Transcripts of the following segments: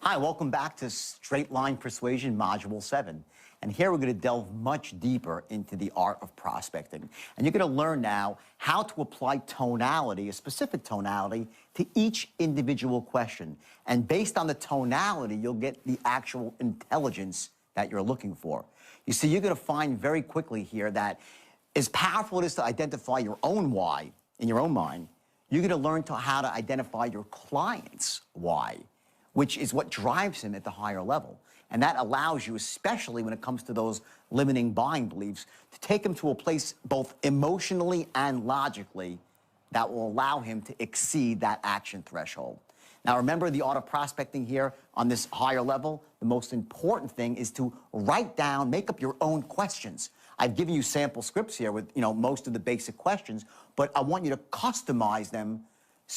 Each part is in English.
Hi, welcome back to Straight Line Persuasion Module 7. And here we're going to delve much deeper into the art of prospecting. And you're going to learn now how to apply tonality, a specific tonality, to each individual question. And based on the tonality, you'll get the actual intelligence that you're looking for. You see, you're going to find very quickly here that as powerful it is to identify your own why in your own mind, you're going to learn how to identify your client's why, which is what drives him at the higher level. And that allows you, especially when it comes to those limiting buying beliefs, to take him to a place both emotionally and logically that will allow him to exceed that action threshold. Now, remember the art of prospecting here on this higher level? The most important thing is to write down, make up your own questions. I've given you sample scripts here with, most of the basic questions, but I want you to customize them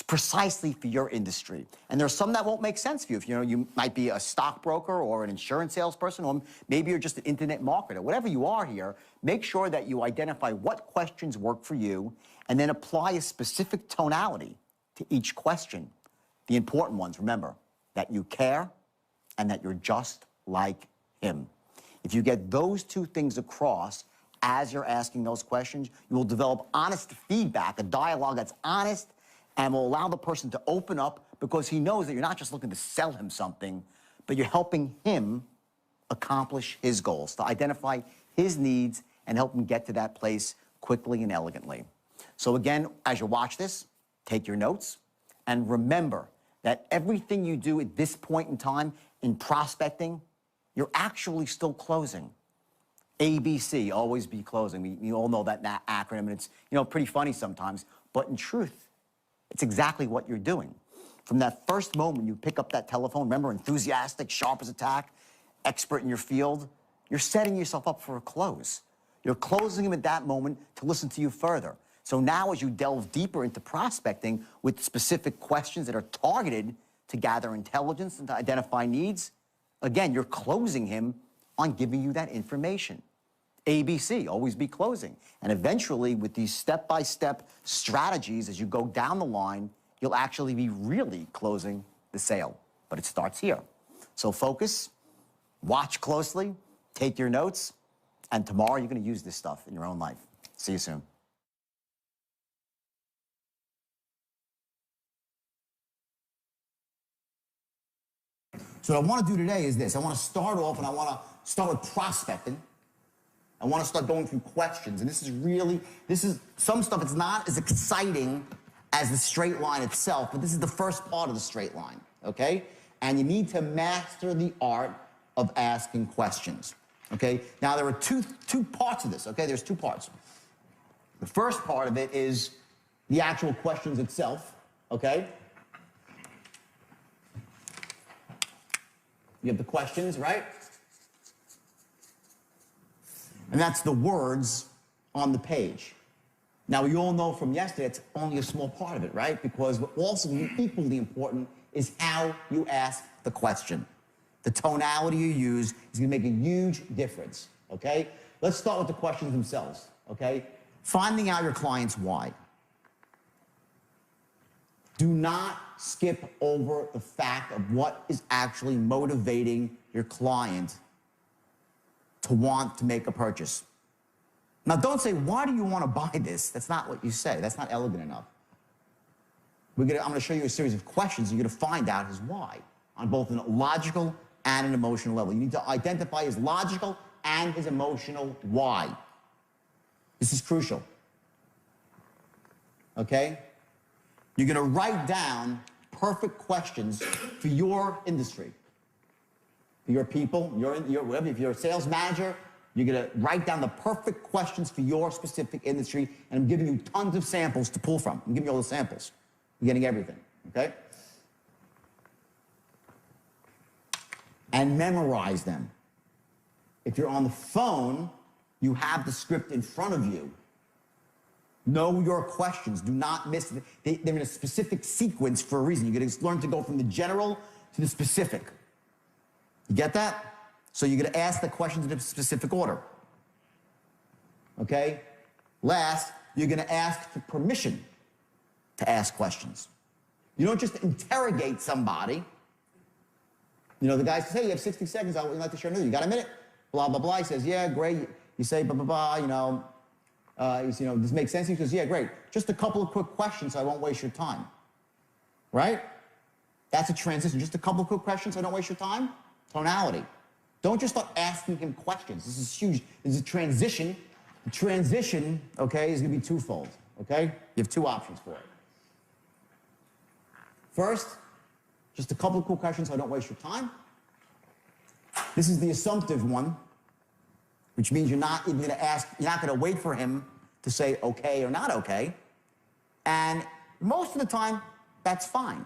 precisely for your industry. And there are some that won't make sense for you. If you might be a stockbroker or an insurance salesperson, or maybe you're just an internet marketer. Whatever you are here, make sure that you identify what questions work for you and then apply a specific tonality to each question. The important ones, remember, that you care and that you're just like him. If you get those two things across as you're asking those questions, you will develop honest feedback, a dialogue that's honest, and will allow the person to open up because he knows that you're not just looking to sell him something, but you're helping him accomplish his goals, to identify his needs and help him get to that place quickly and elegantly. So again, as you watch this, take your notes and remember that everything you do at this point in time in prospecting, you're actually still closing. ABC, always be closing. We all know that acronym, and it's pretty funny sometimes, but in truth, it's exactly what you're doing. From that first moment you pick up that telephone, remember, enthusiastic, sharp as a tack, expert in your field, you're setting yourself up for a close. You're closing him at that moment to listen to you further. So now as you delve deeper into prospecting with specific questions that are targeted to gather intelligence and to identify needs, again, you're closing him on giving you that information. ABC, always be closing. And eventually, with these step-by-step strategies, as you go down the line, you'll actually be really closing the sale. But it starts here. So focus, watch closely, take your notes, and tomorrow you're going to use this stuff in your own life. See you soon. So what I want to do today is this. I want to start off, and I want to start with prospecting. I want to start going through questions, and this is some stuff. It's not as exciting as the straight line itself, but this is the first part of the straight line, okay? And you need to master the art of asking questions, okay? Now, there are two parts of this, okay? There's two parts. The first part of it is the actual questions itself, okay? You have the questions, right? And that's the words on the page. Now, we all know from yesterday, it's only a small part of it, right? Because what also equally important is how you ask the question. The tonality you use is going to make a huge difference, okay? Let's start with the questions themselves, okay? Finding out your client's why. Do not skip over the fact of what is actually motivating your client to want to make a purchase. Now, don't say, why do you want to buy this? That's not what you say. That's not elegant enough. I'm going to show you a series of questions. You're going to find out his why on both a logical and an emotional level. You need to identify his logical and his emotional why. This is crucial. Okay? You're going to write down perfect questions for your industry. For your people, if you're a sales manager, you're going to write down the perfect questions for your specific industry, and I'm giving you tons of samples to pull from. I'm giving you all the samples. You're getting everything, okay? And memorize them. If you're on the phone, you have the script in front of you. Know your questions. Do not miss them. They're in a specific sequence for a reason. You're going to learn to go from the general to the specific. You get that? So you're going to ask the questions in a specific order. Okay? Last, you're going to ask for permission to ask questions. You don't just interrogate somebody. You know, the guy says, hey, you have 60 seconds. I would like to share news. You got a minute? Blah, blah, blah. He says, yeah, great. You say, blah, blah, blah, you know, this makes sense. He says, yeah, great. Just a couple of quick questions so I won't waste your time. Right? That's a transition. Just a couple of quick questions so I don't waste your time. Tonality. Don't just start asking him questions. This is huge. This is a transition. The transition, okay, is going to be twofold. Okay? You have two options for it. First, just a couple of quick questions so I don't waste your time. This is the assumptive one, which means you're not even going to ask, you're not going to wait for him to say okay or not okay. And most of the time, that's fine.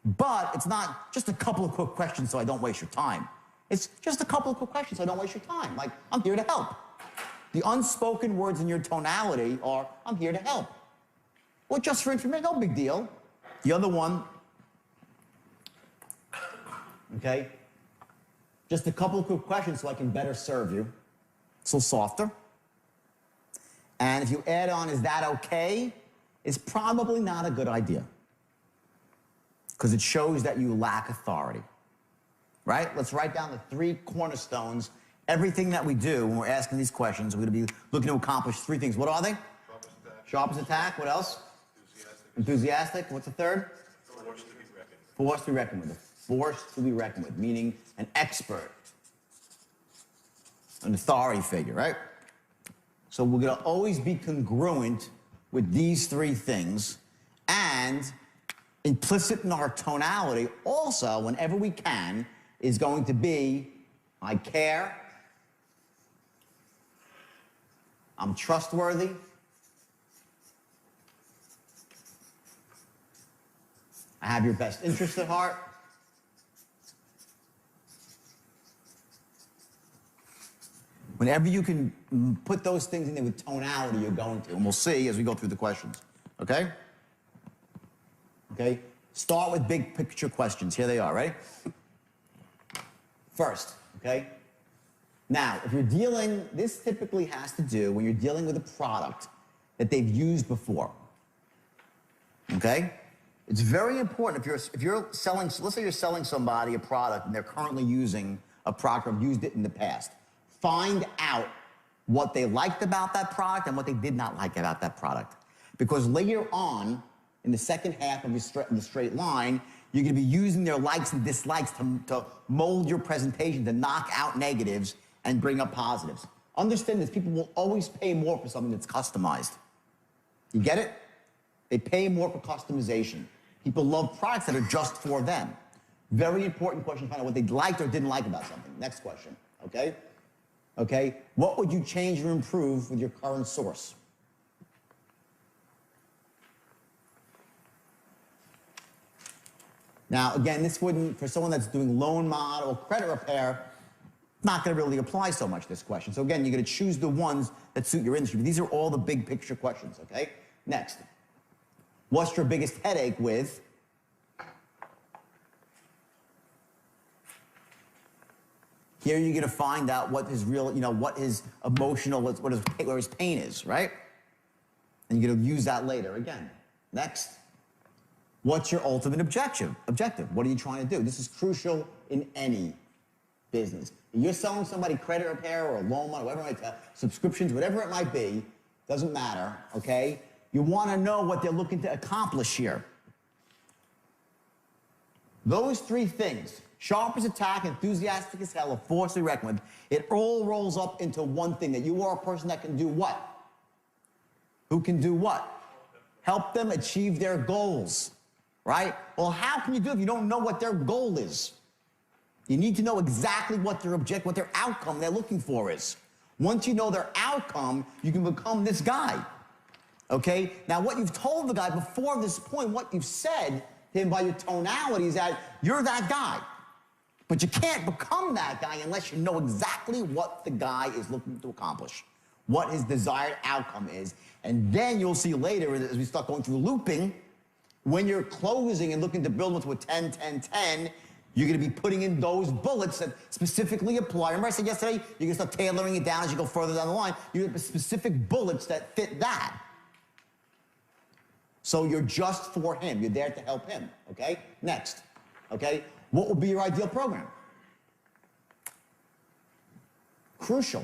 But it's not just a couple of quick questions so I don't waste your time. It's just a couple of quick questions so I don't waste your time. Like, I'm here to help. The unspoken words in your tonality are, I'm here to help. Well, just for information, no big deal. The other one, okay, just a couple of quick questions so I can better serve you. It's a little softer. And if you add on, is that okay? It's probably not a good idea. Because it shows that you lack authority. Right? Let's write down the 3 cornerstones. Everything that we do when we're asking these questions, we're going to be looking to accomplish 3 things. What are they? Sharp as attack. What else? Enthusiastic. What's the third? Force to be reckoned with. Force to be reckoned with. Force to be reckoned with, meaning an expert, an authority figure, right? So we're going to always be congruent with these 3 things, and implicit in our tonality also, whenever we can, is going to be, I care, I'm trustworthy, I have your best interest at heart, whenever you can put those things in there with tonality, you're going to, and we'll see as we go through the questions, okay? Okay, start with big picture questions. Here they are, right? First, okay? Now, if you're dealing, this typically has to do when you're dealing with a product that they've used before. Okay? It's very important if you're selling, let's say you're selling somebody a product and they're currently using a product or have used it in the past. Find out what they liked about that product and what they did not like about that product. Because later on, in the second half of the straight line, you're going to be using their likes and dislikes to mold your presentation, to knock out negatives and bring up positives. Understand this, people will always pay more for something that's customized. You get it? They pay more for customization. People love products that are just for them. Very important question to find out what they liked or didn't like about something. Next question, okay? Okay, what would you change or improve with your current source? Now, again, this wouldn't, for someone that's doing loan mod or credit repair, not going to really apply so much, this question. So again, you're going to choose the ones that suit your industry. But these are all the big picture questions, okay? Next. What's your biggest headache with? Here you're going to find out what his real, what his emotional, where his pain is, right? And you're going to use that later again. Next. What's your ultimate objective? What are you trying to do? This is crucial in any business. If you're selling somebody credit repair or a loan, whatever it might be, subscriptions, whatever it might be, doesn't matter, okay? You want to know what they're looking to accomplish here. Those 3 things, sharp as attack, enthusiastic as hell, a force to be reckoned with, it all rolls up into one thing, that you are a person that can do what? Who can do what? Help them achieve their goals. Right? Well, how can you do it if you don't know what their goal is? You need to know exactly what their objective, what their outcome they're looking for is. Once you know their outcome, you can become this guy. Okay? Now, what you've told the guy before this point, what you've said to him by your tonality is that you're that guy. But you can't become that guy unless you know exactly what the guy is looking to accomplish, what his desired outcome is. And then you'll see later, as we start going through looping, when you're closing and looking to build into a 10, 10, 10, you're going to be putting in those bullets that specifically apply. Remember I said yesterday, you're going to start tailoring it down as you go further down the line. You have specific bullets that fit that. So you're just for him. You're there to help him, okay? Next, okay? What would be your ideal program? crucial.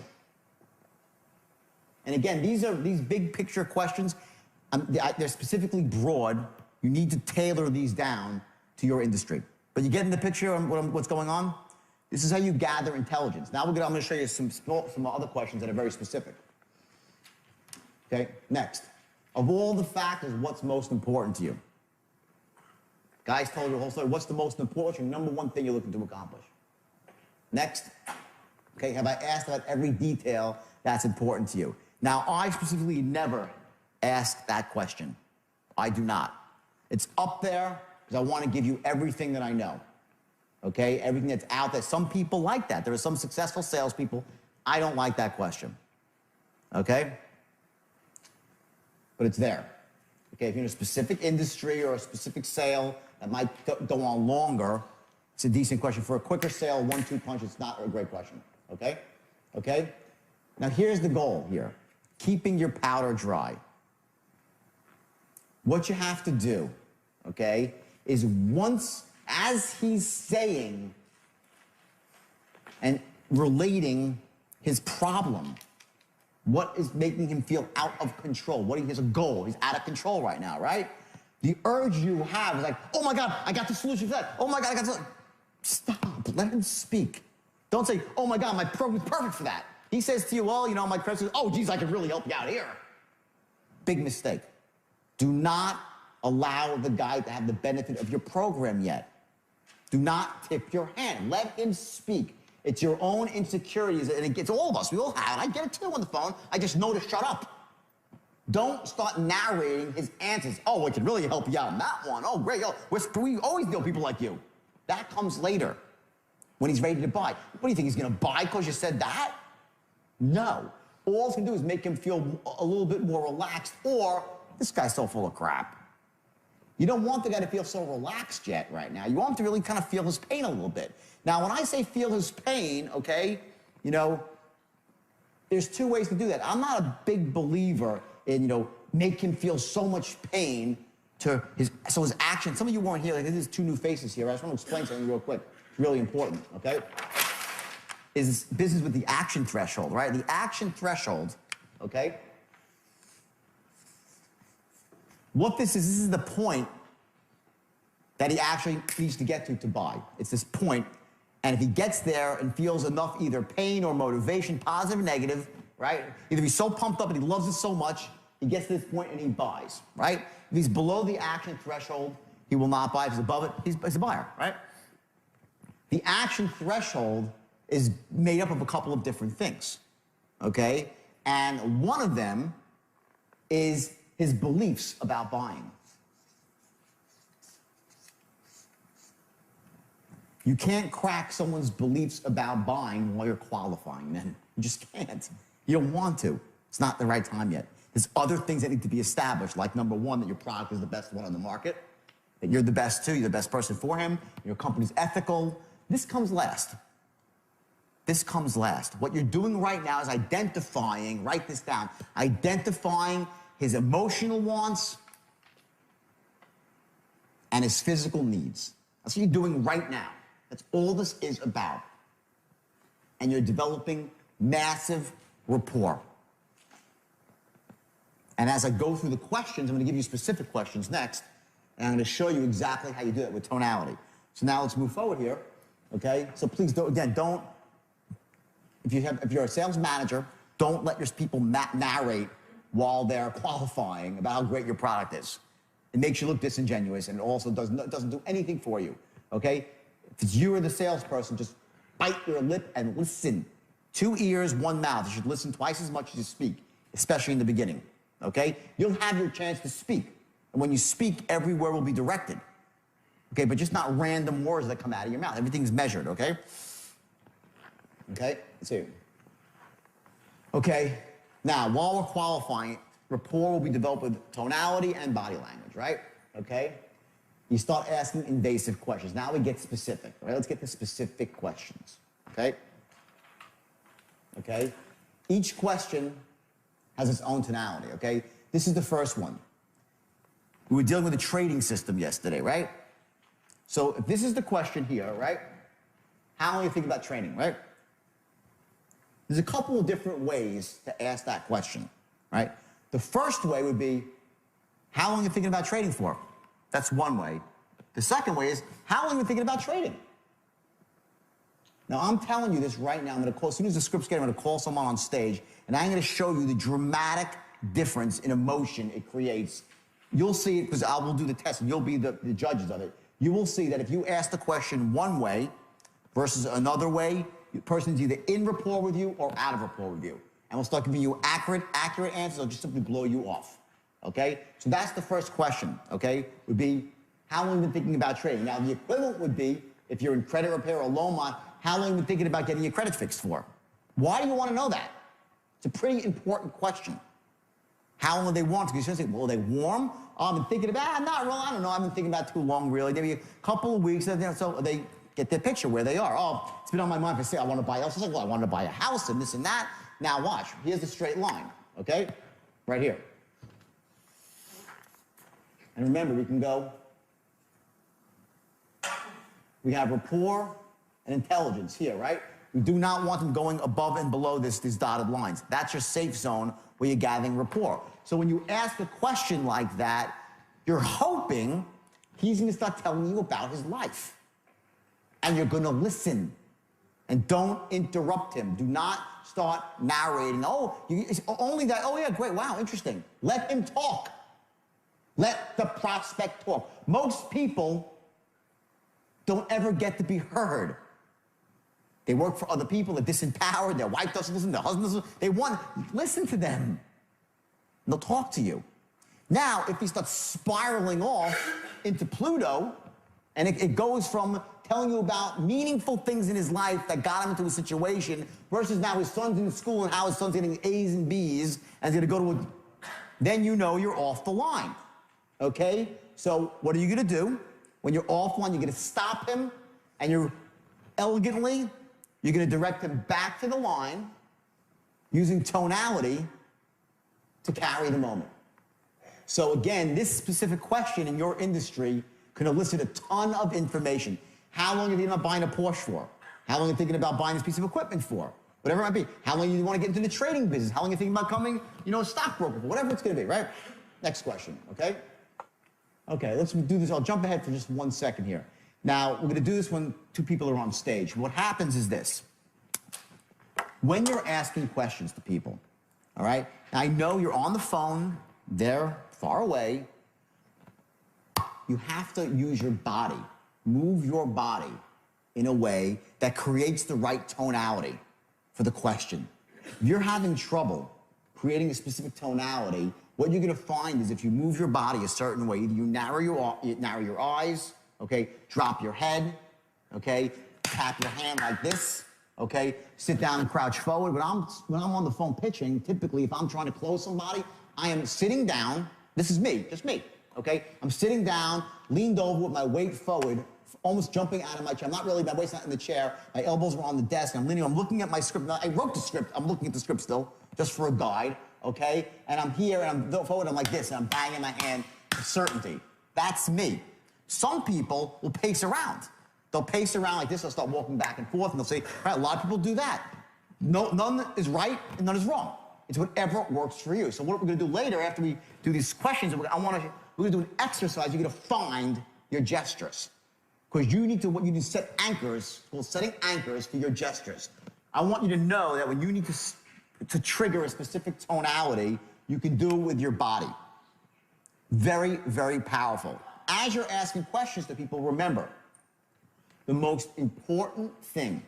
And again, these big picture questions, they're specifically broad. You need to tailor these down to your industry. But you get in the picture on what's going on? This is how you gather intelligence. Now I'm going to show you some other questions that are very specific. Okay, next. Of all the factors, what's most important to you? Guys told you the whole story. What's the most important, your number one thing you're looking to accomplish? Next. Okay, have I asked about every detail that's important to you? Now, I specifically never ask that question. I do not. It's up there because I want to give you everything that I know. Okay, everything that's out there. Some people like that. There are some successful salespeople. I don't like that question. Okay? But it's there. Okay, if you're in a specific industry or a specific sale that might go on longer, it's a decent question. For a quicker sale, 1-2 punch, it's not a great question. Okay? Okay? Now here's the goal here. Keeping your powder dry. What you have to do, okay, is once, as he's saying and relating his problem, what is making him feel out of control? What he has a goal. He's out of control right now, right? The urge you have is like, oh my God, I got the solution for that. Oh my God, I got the solution. Stop, let him speak. Don't say, oh my God, my program's perfect for that. He says to you, well, you know, my credit, oh geez, I could really help you out here. Big mistake. Do not allow the guy to have the benefit of your program yet. Do not tip your hand. Let him speak. It's your own insecurities, and it gets all of us. We all have it. I get it too on the phone. I just know to shut up. Don't start narrating his answers. Oh, we can really help you out on that one. Oh, great. Oh, we always know people like you. That comes later when he's ready to buy. What do you think, he's going to buy because you said that? No. All it's going to do is make him feel a little bit more relaxed, or this guy's so full of crap. You don't want the guy to feel so relaxed yet right now. You want him to really kind of feel his pain a little bit. Now, when I say feel his pain, okay, you know, there's two ways to do that. I'm not a big believer in, you know, make him feel so much pain to his action. Some of you weren't here. Like, there's two new faces here. I just want to explain something real quick. It's really important, okay? Is business with the action threshold, right? The action threshold, okay? What this is the point that he actually needs to get to buy. It's this point, and if he gets there and feels enough either pain or motivation, positive or negative, right? Either he's so pumped up and he loves it so much, he gets to this point and he buys, right? If he's below the action threshold, he will not buy. If he's above it, he's a buyer, right? The action threshold is made up of a couple of different things, okay? And one of them is his beliefs about buying. You can't crack someone's beliefs about buying while you're qualifying them. You just can't. You don't want to. It's not the right time yet. There's other things that need to be established, like number one, that your product is the best one on the market, that you're the best too, you're the best person for him, your company's ethical. This comes last. This comes last. What you're doing right now is identifying, write this down, identifying his emotional wants and his physical needs. That's what you're doing right now. That's all this is about. And you're developing massive rapport. And as I go through the questions, I'm going to give you specific questions next, and I'm going to show you exactly how you do that with tonality. So now let's move forward here, okay? So please, don't, if you're a sales manager, don't let your people narrate while they're qualifying about how great your product is. It makes you look disingenuous, and it also doesn't do anything for you, okay? If it's you or the salesperson, just bite your lip and listen. 2 ears, 1 mouth. You should listen twice as much as you speak, especially in the beginning, okay? You'll have your chance to speak. And when you speak, every word will be directed, okay? But just not random words that come out of your mouth. Everything's measured, okay? Okay, let's see. Okay, now, while we're qualifying, rapport will be developed with tonality and body language, right? Okay? You start asking invasive questions. Now we get specific, all right? Let's get to specific questions, okay? Okay? Each question has its own tonality, okay? This is the first one. We were dealing with a trading system yesterday, right? So if this is the question here, right? How do you think about trading, right? There's a couple of different ways to ask that question, right? The first way would be, how long are you thinking about trading for? That's one way. The second way is, how long are you thinking about trading? Now, I'm telling you this right now. I'm going to call, as soon as the script's getting, I'm going to call someone on stage, and I'm going to show you the dramatic difference in emotion it creates. You'll see it, because I will do the test, and you'll be the judges of it. You will see that if you ask the question one way versus another way, the person's either in rapport with you or out of rapport with you. And we'll start giving you accurate answers, or just simply blow you off, okay? So that's the first question, okay? Would be, how long have you been thinking about trading? Now, the equivalent would be, if you're in credit repair or loan mod, how long have you been thinking about getting your credit fixed for? Why do you want to know that? It's a pretty important question. How long do they want to? Because you're going to say, well, are they warm? Oh, I've been thinking about, not really, I don't know, I've been thinking about too long, really. Maybe a couple of weeks, so they get their picture where they are. Oh, it's been on my mind for say I want to buy a house. I was like, well, I want to buy a house and this and that. Now watch, here's the straight line, okay? Right here. And remember, we can go, we have rapport and intelligence here, right? We do not want them going above and below these dotted lines. That's your safe zone where you're gathering rapport. So when you ask a question like that, you're hoping he's going to start telling you about his life. And you're going to listen. And don't interrupt him. Do not start narrating. Oh, it's only that. Oh, yeah, great. Wow, interesting. Let him talk. Let the prospect talk. Most people don't ever get to be heard. They work for other people. They're disempowered. Their wife doesn't listen. Their husband doesn't listen. They want, listen to them. They'll talk to you. Now, if he starts spiraling off into Pluto, and it goes from telling you about meaningful things in his life that got him into a situation versus now his son's in school and how his son's getting A's and B's and he's going to go to a, then you know you're off the line, okay? So what are you going to do? When you're off line, you're going to stop him, and you're elegantly, you're going to direct him back to the line using tonality to carry the moment. So again, this specific question in your industry can elicit a ton of information. How long are you thinking about buying a Porsche for? How long are you thinking about buying this piece of equipment for? Whatever it might be. How long do you want to get into the trading business? How long are you thinking about becoming, a stockbroker for? Whatever it's going to be, right? Next question, okay? Okay, let's do this. I'll jump ahead for just 1 second here. Now, we're going to do this when two people are on stage. What happens is this. When you're asking questions to people, all right? Now, I know you're on the phone. They're far away. You have to use your body. Move your body in a way that creates the right tonality for the question. If you're having trouble creating a specific tonality, what you're going to find is if you move your body a certain way, either you narrow your eyes, okay, drop your head, okay, tap your hand like this, okay, sit down and crouch forward. When I'm on the phone pitching, typically if I'm trying to close somebody, I am sitting down. This is me, just me, okay? I'm sitting down, leaned over with my weight forward, almost jumping out of my chair. I'm not really, my weight's not in the chair. My elbows were on the desk. I'm leaning, I'm looking at my script. Now, I wrote the script. I'm looking at the script still, just for a guide, okay? And I'm here, and I'm forward, I'm like this, and I'm banging my hand with certainty. That's me. Some people will pace around. They'll pace around like this. They'll start walking back and forth, and they'll say, all right, a lot of people do that. No, none is right, and none is wrong. It's whatever works for you. So what we're going to do later, after we do these questions, we're going to do an exercise. You're going to find your gestures. Because you need to set anchors, it's called setting anchors for your gestures. I want you to know that when you need to trigger a specific tonality, you can do it with your body. Very, very powerful. As you're asking questions to people, remember, the most important thing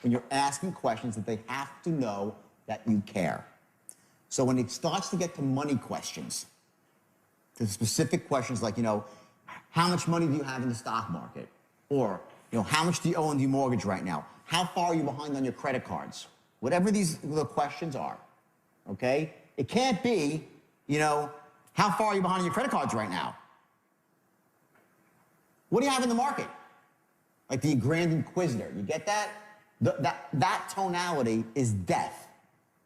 when you're asking questions is that they have to know that you care. So when it starts to get to money questions, to specific questions like, how much money do you have in the stock market? Or, how much do you owe on your mortgage right now? How far are you behind on your credit cards? Whatever the questions are, okay? It can't be, how far are you behind on your credit cards right now? What do you have in the market? Like the Grand Inquisitor, you get that? That tonality is death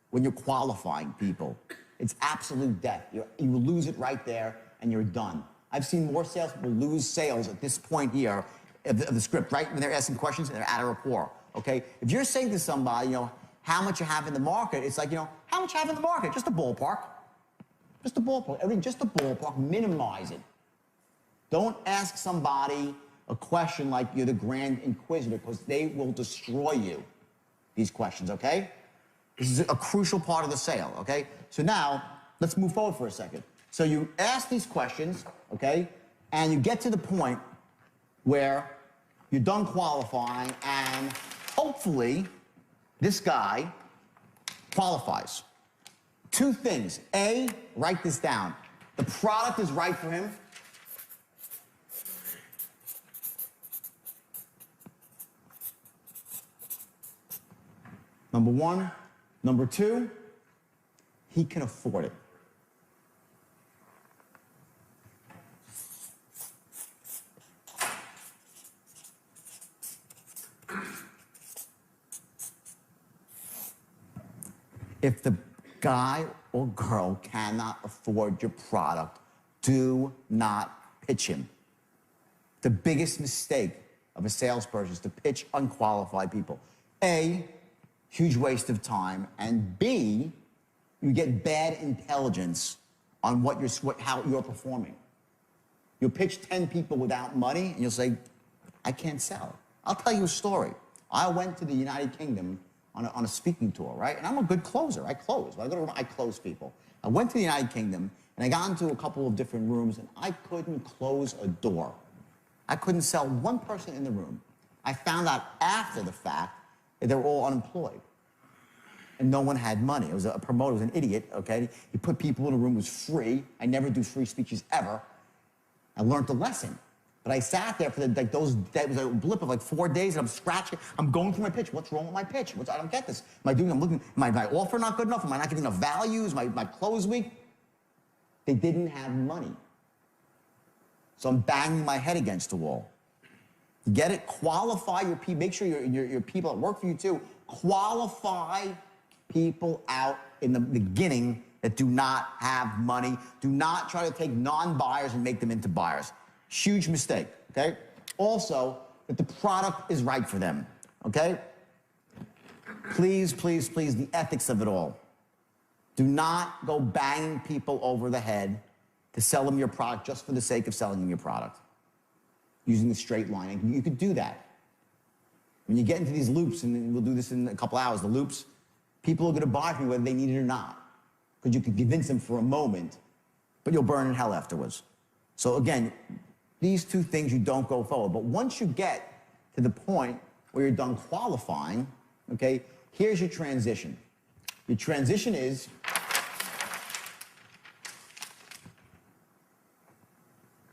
when you're qualifying people. It's absolute death. You lose it right there and you're done. I've seen more salespeople lose sales at this point here of the script, right? When they're asking questions and they're out of rapport, okay? If you're saying to somebody, how much you have in the market. It's like, how much you have in the market? Just a ballpark. Just a ballpark. Everything, just a ballpark. Minimize it. Don't ask somebody a question like you're the Grand Inquisitor, because they will destroy you, these questions, okay? This is a crucial part of the sale, okay? So now, let's move forward for a second. So you ask these questions, okay? And you get to the point where you're done qualifying, and hopefully this guy qualifies. Two things. A, write this down. The product is right for him. Number one. Number two, he can afford it. If the guy or girl cannot afford your product, do not pitch him. The biggest mistake of a salesperson is to pitch unqualified people. A, huge waste of time, and B, you get bad intelligence on how you're performing. You'll pitch 10 people without money, and you'll say, I can't sell. I'll tell you a story. I went to the United Kingdom on a speaking tour, right? And I'm a good closer. I close. When I go to I close people. I went to the United Kingdom, and I got into a couple of different rooms, and I couldn't close a door. I couldn't sell one person in the room. I found out after the fact that they were all unemployed. And no one had money. It was a promoter, was an idiot, okay? He put people in a room, it was free. I never do free speeches ever. I learned the lesson. But I sat there for that was a blip of like 4 days, and I'm scratching. I'm going through my pitch. What's wrong with my pitch? I don't get this. I'm looking, my offer not good enough? Am I not getting enough values? My close weak? They didn't have money. So I'm banging my head against the wall. Get it? Qualify your people. Make sure your people that work for you too, qualify people out in the beginning that do not have money. Do not try to take non-buyers and make them into buyers. Huge mistake, okay? Also, that the product is right for them, okay? Please, please, please, the ethics of it all. Do not go banging people over the head to sell them your product just for the sake of selling them your product. Using the straight line, and you could do that. When you get into these loops, and we'll do this in a couple hours, the loops, people are gonna buy from you whether they need it or not. Because you can convince them for a moment, but you'll burn in hell afterwards. So again, these two things you don't go forward. But once you get to the point where you're done qualifying, okay, here's your transition. Your transition is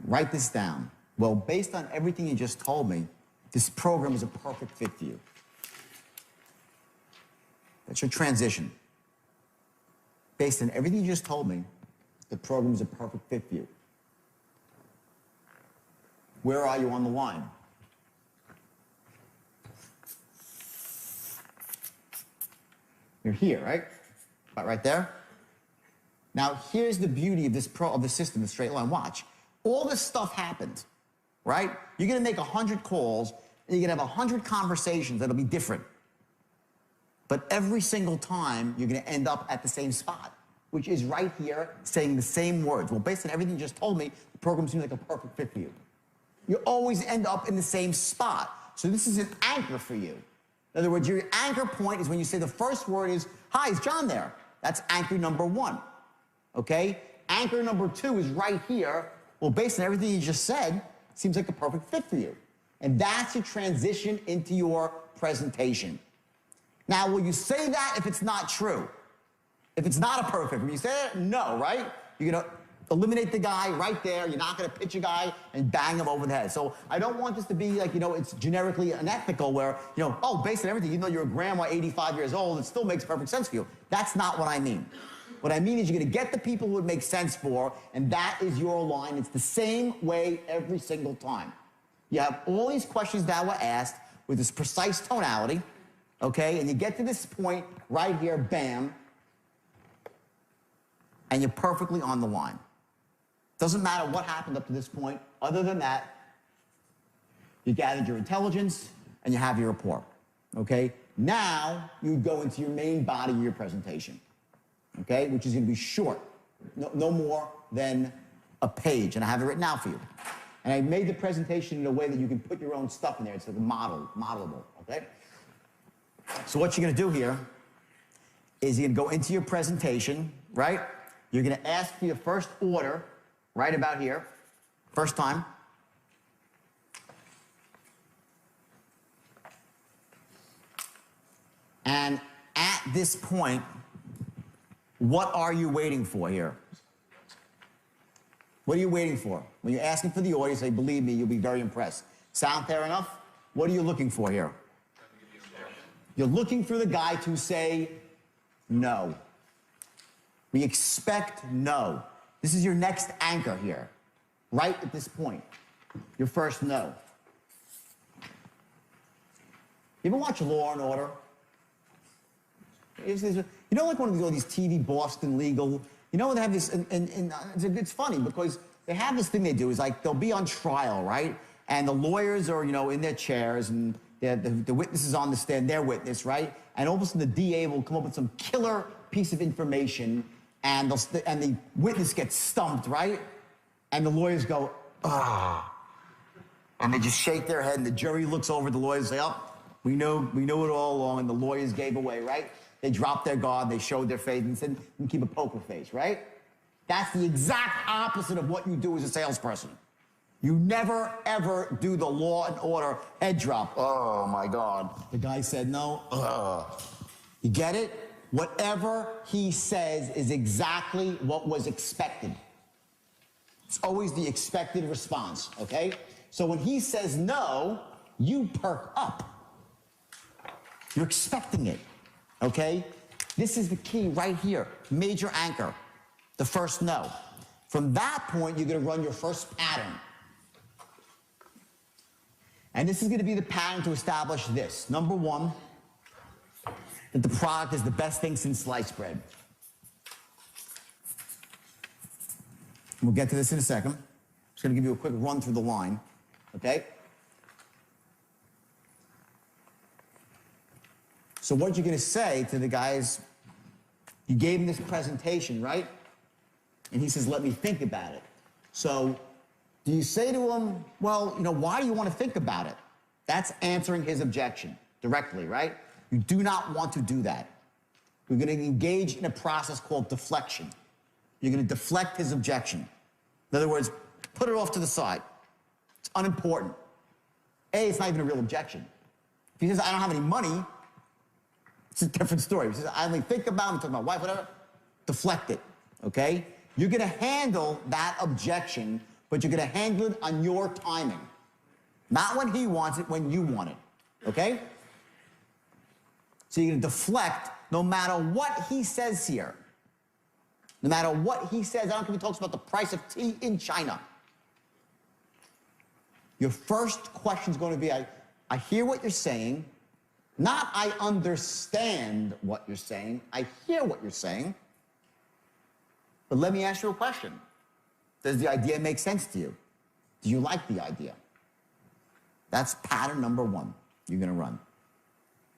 write this down. Well, based on everything you just told me, this program is a perfect fit for you. That's your transition. Based on everything you just told me, the program is a perfect fit for you. Where are you on the line? You're here, right? About right there. Now, here's the beauty of the system, the straight line. Watch. All this stuff happened, right? You're gonna make 100 calls, and you're gonna have 100 conversations that'll be different. But every single time, you're gonna end up at the same spot, which is right here, saying the same words. Well, based on everything you just told me, the program seems like a perfect fit for you. You always end up in the same spot. So this is an anchor for you. In other words, your anchor point is when you say the first word is, hi, is John there? That's anchor number one, okay? Anchor number two is right here. Well, based on everything you just said, seems like a perfect fit for you. And that's your transition into your presentation. Now, will you say that if it's not true? If it's not a perfect, when you say that, no, right? You're gonna eliminate the guy right there. You're not gonna pitch a guy and bang him over the head. So I don't want this to be like, it's generically unethical where, oh, based on everything, even though you're a grandma, 85 years old, it still makes perfect sense for you. That's not what I mean. What I mean is you're gonna get the people who it makes sense for, and that is your line. It's the same way every single time. You have all these questions that were asked with this precise tonality, okay? And you get to this point right here, bam, and you're perfectly on the line. Doesn't matter what happened up to this point. Other than that, you gathered your intelligence and you have your rapport, okay? Now you go into your main body of your presentation, okay, which is going to be short, no more than a page, and I have it written out for you. And I made the presentation in a way that you can put your own stuff in there. It's like modelable, okay? So what you're going to do here is you're going to go into your presentation, right? You're going to ask for your first order right about here, first time. And at this point, what are you waiting for here? What are you waiting for? When you're asking for the order, you say, believe me, you'll be very impressed. Sound fair enough? What are you looking for here? You're looking for the guy to say no. We expect no. This is your next anchor here, right at this point. Your first no. You ever watch Law and Order? You know, like one of these TV Boston Legal, you know, they have this, and it's funny because they have this thing they do is like they'll be on trial, right? And the lawyers are, you know, in their chairs and the witness is on the stand, their witness, right? And all of a sudden the DA will come up with some killer piece of information and the witness gets stumped, right? And the lawyers go, ah. And they just shake their head and the jury looks over at the lawyers and say, oh, we know it all along, and the lawyers gave away, right? They dropped their guard, they showed their face, and said, you keep a poker face, right? That's the exact opposite of what you do as a salesperson. You never, ever do the Law and Order head drop. Oh, my God. The guy said no. You get it? Whatever he says is exactly what was expected. It's always the expected response, okay? So when he says no, you perk up. You're expecting it. Okay? This is the key right here. Major anchor. The first no. From that point, you're going to run your first pattern. And this is going to be the pattern to establish this. Number one, that the product is the best thing since sliced bread. We'll get to this in a second. I'm just going to give you a quick run through the line. Okay? So what you're going to say to the guys, you gave him this presentation, right? And he says, let me think about it. So do you say to him, well, you know, why do you want to think about it? That's answering his objection directly, right? You do not want to do that. We're going to engage in a process called deflection. You're going to deflect his objection. In other words, put it off to the side. It's unimportant. A, it's not even a real objection. If he says, I don't have any money, it's a different story. He says, I only think about it, I'm talking about my wife, whatever. Deflect it, okay? You're going to handle that objection, but you're going to handle it on your timing. Not when he wants it, when you want it, okay? So you're going to deflect no matter what he says here. No matter what he says, I don't care if he talks about the price of tea in China. Your first question is going to be, I hear what you're saying. Not I understand what you're saying. I hear what you're saying. But let me ask you a question. Does the idea make sense to you? Do you like the idea? That's pattern number one you're going to run.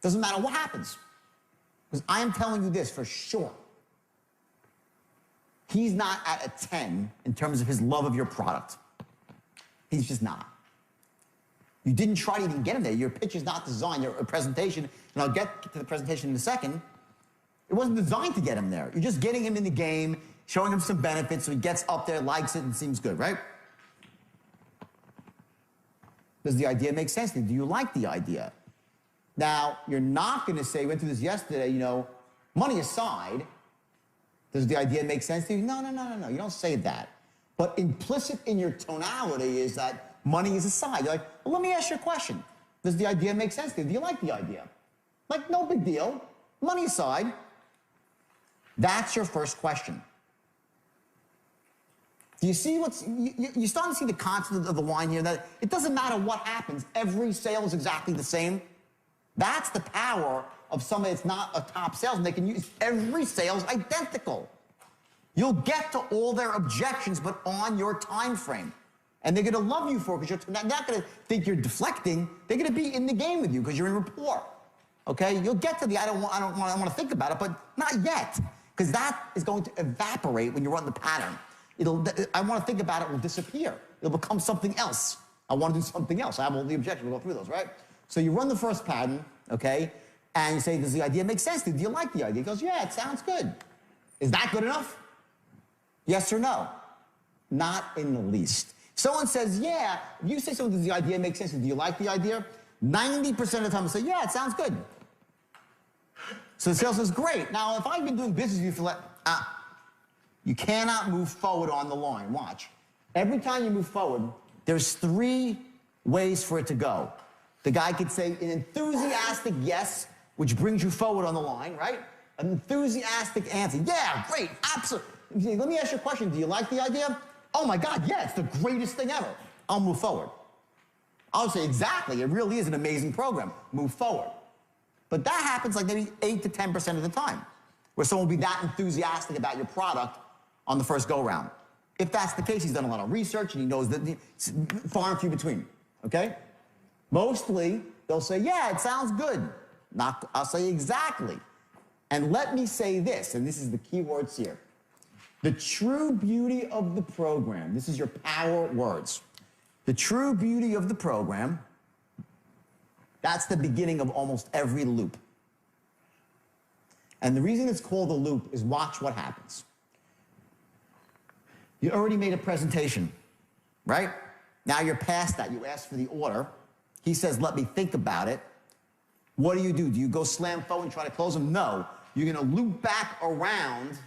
Doesn't matter what happens. Because I am telling you this for sure. He's not at a 10 in terms of his love of your product. He's just not. You didn't try to even get him there. Your pitch is not designed, your presentation, and I'll get to the presentation in a second. It wasn't designed to get him there. You're just getting him in the game, showing him some benefits so he gets up there, likes it, and seems good, right? Does the idea make sense to you? Do you like the idea? Now, you're not going to say, we went through this yesterday, you know, money aside, does the idea make sense to you? No. You don't say that. But implicit in your tonality is that money is aside. You're like, well, let me ask you a question. Does the idea make sense to you? Do you like the idea? Like, no big deal. Money aside. That's your first question. Do you see what's, you're starting to see the concept of the line here, that it doesn't matter what happens. Every sale is exactly the same. That's the power of somebody that's not a top salesman. They can use every sale's identical. You'll get to all their objections, but on your time frame. And they're going to love you for it because they're not going to think you're deflecting. They're going to be in the game with you because you're in rapport. Okay, you'll get to the I want to think about it, but not yet, because that is going to evaporate when you run the pattern. I want to think about it will disappear. It'll become something else. I want to do something else. I have all the objections. We'll go through those, right? So you run the first pattern, okay, and you say, does the idea make sense to you? Do you like the idea? He goes, yeah, it sounds good. Is that good enough? Yes or no? Not in the least. Someone says, yeah, if you say something, does the idea make sense to you? Do you like the idea? 90% of the time, I say, yeah, it sounds good. So the sales says, great. Now, if I've been doing business with you for you cannot move forward on the line. Watch. Every time you move forward, there's 3 ways for it to go. The guy could say an enthusiastic yes, which brings you forward on the line, right? An enthusiastic answer. Yeah, great, absolutely. Let me ask you a question. Do you like the idea? Oh my God, yeah, it's the greatest thing ever. I'll move forward. I'll say, exactly, it really is an amazing program. Move forward. But that happens like maybe 8 to 10% of the time, where someone will be that enthusiastic about your product on the first go-round. If that's the case, he's done a lot of research and he knows that it's far and few between, okay? Mostly, they'll say, yeah, it sounds good. I'll say, exactly. And let me say this, and this is the key words here. The true beauty of the program, this is your power words. The true beauty of the program, that's the beginning of almost every loop. And the reason it's called a loop is watch what happens. You already made a presentation, right? Now you're past that. You asked for the order. He says, let me think about it. What do? Do you go slam forward and try to close him? No. You're going to loop back around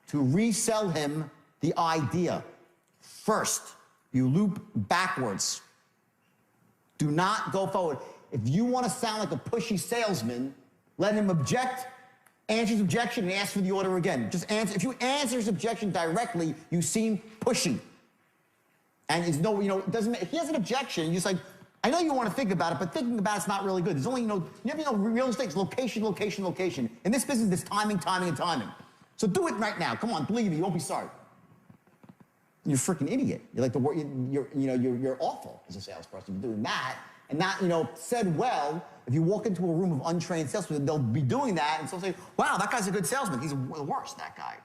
to resell him the idea. First, you loop backwards. Do not go forward. If you want to sound like a pushy salesman, let him object, answer his objection, and ask for the order again. Just answer. If you answer his objection directly, you seem pushy. And it's no, it doesn't. If he has an objection, you're just like, I know you want to think about it, but thinking about it's not really good. There's only, real estate is location, location, location. In this business, there's timing, timing, and timing. So do it right now. Come on, believe me, you won't be sorry. You're a freaking idiot. You're like you're awful as a salesperson. You're doing that. And not, said well, if you walk into a room of untrained salespeople, they'll be doing that, and so they'll say, wow, that guy's a good salesman. He's the worst, that guy.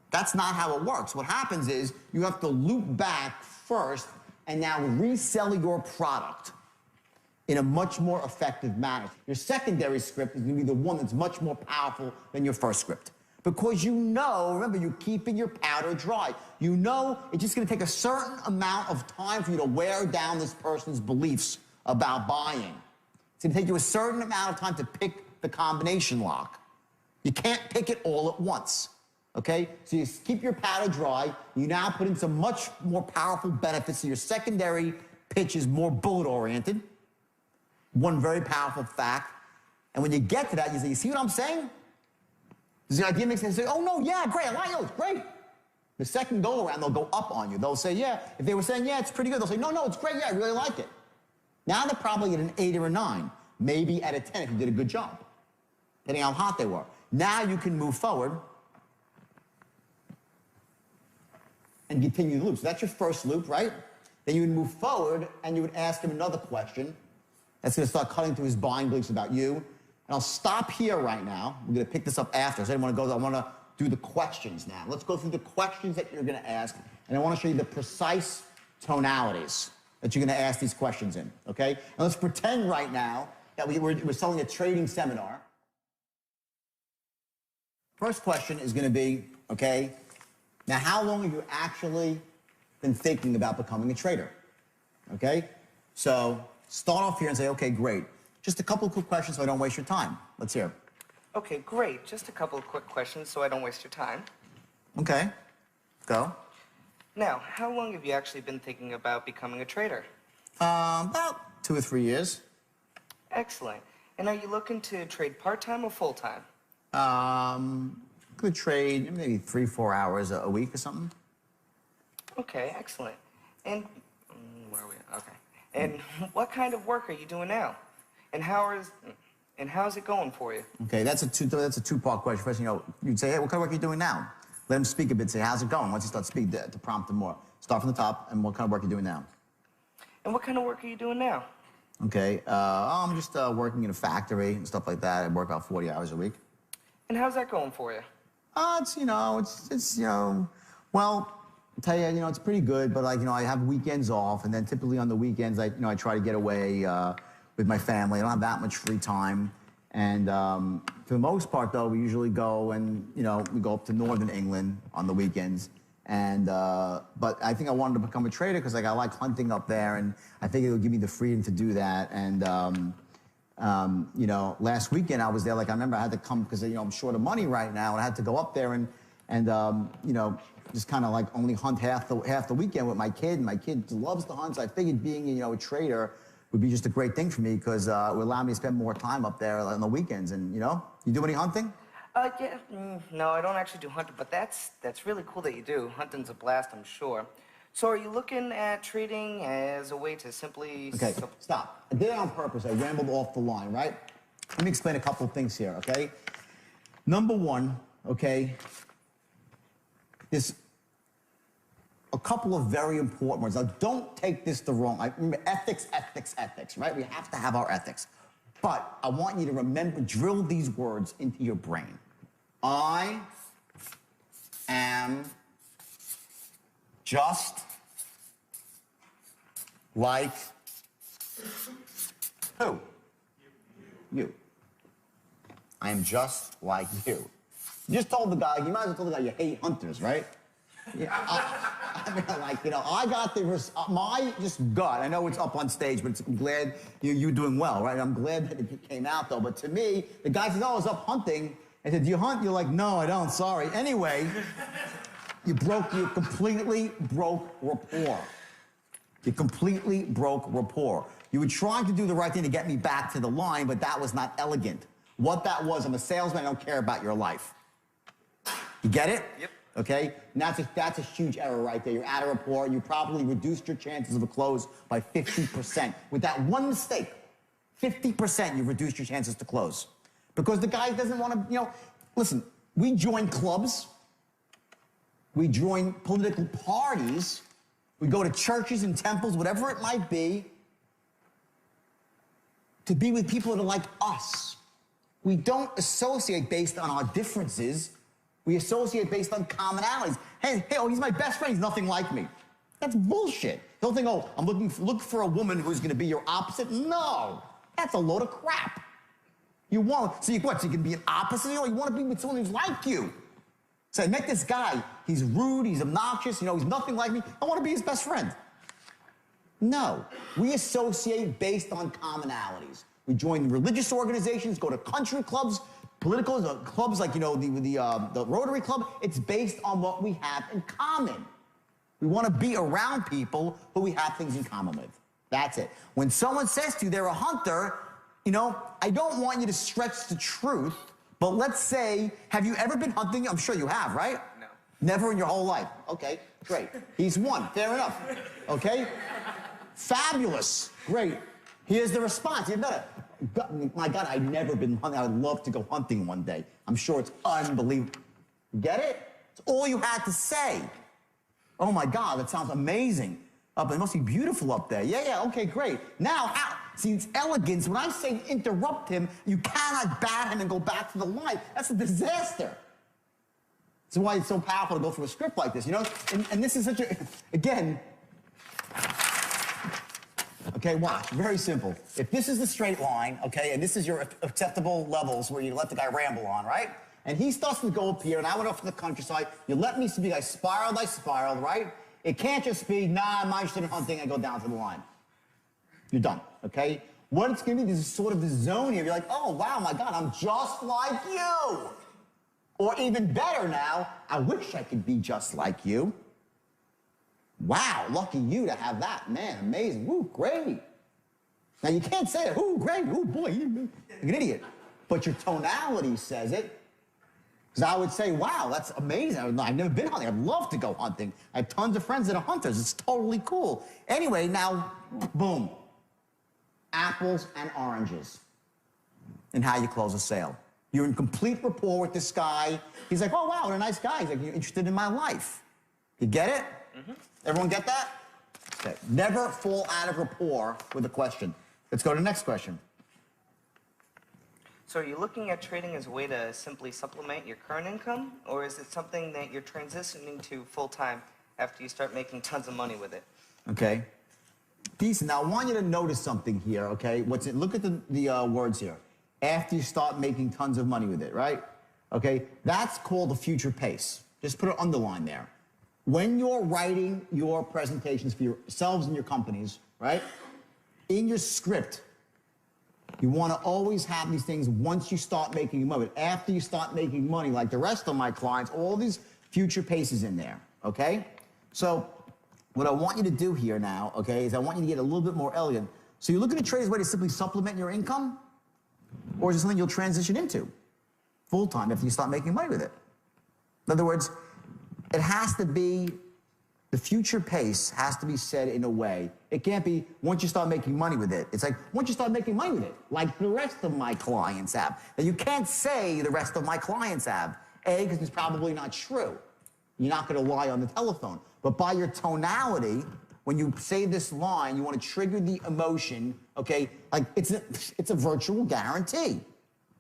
That's not how it works. What happens is you have to loop back first and now resell your product in a much more effective manner. Your secondary script is going to be the one that's much more powerful than your first script. Because remember, you're keeping your powder dry. It's just going to take a certain amount of time for you to wear down this person's beliefs about buying. It's going to take you a certain amount of time to pick the combination lock. You can't pick it all at once, okay? So you keep your powder dry. You now put in some much more powerful benefits. So your secondary pitch is more bullet-oriented. One very powerful fact. And when you get to that, you say, you see what I'm saying? Does the idea make sense? Say, oh, no, yeah, great, I like it, it's great. The second go-around, they'll go up on you. They'll say, yeah. If they were saying, yeah, it's pretty good, they'll say, no, it's great, yeah, I really like it. Now they're probably at an 8 or a 9, maybe at a 10 if you did a good job, depending on how hot they were. Now you can move forward and continue the loop. So that's your first loop, right? Then you would move forward and you would ask him another question. That's going to start cutting through his buying beliefs about you. And I'll stop here right now. We're going to pick this up after. So I want to do the questions now. Let's go through the questions that you're going to ask. And I want to show you the precise tonalities that you're going to ask these questions in, okay? And let's pretend right now that we're selling a trading seminar. First question is going to be, okay, now how long have you actually been thinking about becoming a trader? Okay? So start off here and say, okay, great. Just a couple of quick questions so I don't waste your time. Let's hear. Okay, great. Just a couple of quick questions so I don't waste your time. Okay. Go. Now, how long have you actually been thinking about becoming a trader? About 2 or 3 years. Excellent. And are you looking to trade part-time or full-time? Could trade maybe 3-4 hours a week or something. Okay, excellent. And where are we? Okay. And what kind of work are you doing now? And how's it going for you? Okay, that's a two-part question. First, you'd say, hey, what kind of work are you doing now? Let him speak a bit. Say, how's it going? Once you start speaking, to prompt him more. Start from the top, and what kind of work are you doing now? And what kind of work are you doing now? Okay, I'm just working in a factory and stuff like that. I work about 40 hours a week. And how's that going for you? It's, well, I'll tell you, it's pretty good, but like, I have weekends off, and then typically on the weekends, I try to get away with my family. I don't have that much free time. And for the most part, though, we usually go and, we go up to northern England on the weekends. And, but I think I wanted to become a trader because like I like hunting up there, and I think it would give me the freedom to do that. And, last weekend I was there, like I remember I had to come because, I'm short of money right now, and I had to go up there and just kind of like only hunt half the weekend with my kid. And my kid loves to hunt, so I figured being, a trader would be just a great thing for me because it would allow me to spend more time up there on the weekends. And, you do any hunting? Yeah, no, I don't actually do hunting, but that's really cool that you do. Hunting's a blast, I'm sure. So are you looking at trading as a way to simply... Okay, stop. I did it on purpose. I rambled off the line, right? Let me explain a couple of things here, okay? Number one, okay, there's a couple of very important words. Now, don't take this the wrong... remember, ethics, right? We have to have our ethics. But I want you to remember, drill these words into your brain. I am just like who? You. I am just like you. You just told the guy, you might as well tell the guy you hate hunters, right? Yeah, I mean, like, I got my just gut. I know it's up on stage, but I'm glad you're doing well, right? I'm glad that it came out, though. But to me, the guy says, oh, I was up hunting. I said, do you hunt? You're like, no, I don't, sorry. Anyway, you completely broke rapport. You completely broke rapport. You were trying to do the right thing to get me back to the line, but that was not elegant. What that was, I'm a salesman, I don't care about your life. You get it? Yep. Okay? And that's a huge error right there. You're out of rapport. You probably reduced your chances of a close by 50%. With that one mistake, 50% you've reduced your chances to close. Because the guy doesn't want to, listen, we join clubs. We join political parties. We go to churches and temples, whatever it might be, to be with people that are like us. We don't associate based on our differences. We associate based on commonalities. Hey, oh, he's my best friend. He's nothing like me. That's bullshit. Don't think, oh, I'm look for a woman who's going to be your opposite. No, that's a load of crap. You want, so you what? So you can be an opposite? You want to be with someone who's like you. So I met this guy. He's rude. He's obnoxious. He's nothing like me. I want to be his best friend. No, we associate based on commonalities. We join religious organizations, go to country clubs, political clubs like, the Rotary Club. It's based on what we have in common. We want to be around people who we have things in common with. That's it. When someone says to you they're a hunter, I don't want you to stretch the truth, but let's say, have you ever been hunting? I'm sure you have, right? No. Never in your whole life. Okay, great. He's one. Fair enough. Okay? Fabulous. Great. Here's the response. My God, I've never been hunting. I would love to go hunting one day. I'm sure it's unbelievable. Get it? It's all you had to say. Oh my God, that sounds amazing. It must be beautiful up there. Yeah, okay, great. Now, see, it's elegance. When I say interrupt him, you cannot bat him and go back to the line. That's a disaster. That's why it's so powerful to go through a script like this, And this is such a, again, okay, watch, very simple. If this is the straight line, okay, and this is your acceptable levels where you let the guy ramble on, right? And he starts to go up here, and I went off to the countryside. You let me speak, I spiraled, right? It can't just be, nah, I'm not interested in hunting, I go down to the line. You're done, okay? What it's gonna be is sort of the zone here. You're like, oh, wow, my God, I'm just like you. Or even better now, I wish I could be just like you. Wow, lucky you to have that. Man, amazing. Woo, great. Now, you can't say it. Ooh, great. Ooh, boy, you're an idiot. But your tonality says it. Because I would say, wow, that's amazing. I've never been hunting. I'd love to go hunting. I have tons of friends that are hunters. It's totally cool. Anyway, now, boom. Apples and oranges in how you close a sale. You're in complete rapport with this guy. He's like, oh, wow, what a nice guy. He's like, you're interested in my life. You get it? Mm-hmm. Everyone get that? Okay. Never fall out of rapport with a question. Let's go to the next question. So are you looking at trading as a way to simply supplement your current income, or is it something that you're transitioning to full-time after you start making tons of money with it? Okay. Decent. Now, I want you to notice something here, okay? Look at the words here. After you start making tons of money with it, right? Okay, that's called a future pace. Just put an underline there. When you're writing your presentations for yourselves and your companies, right? In your script, you want to always have these things once you start making money. After you start making money, like the rest of my clients, all these future paces in there, okay? So what I want you to do here now, okay, is I want you to get a little bit more elegant. So you're looking to trade as a way to simply supplement your income? Or is it something you'll transition into full-time after you start making money with it? In other words, it has to be, the future pace has to be said in a way. It can't be once you start making money with it. It's like once you start making money with it, like the rest of my clients have. Now you can't say the rest of my clients have. A, because it's probably not true. You're not going to lie on the telephone. But by your tonality, when you say this line, you want to trigger the emotion, okay? Like it's a virtual guarantee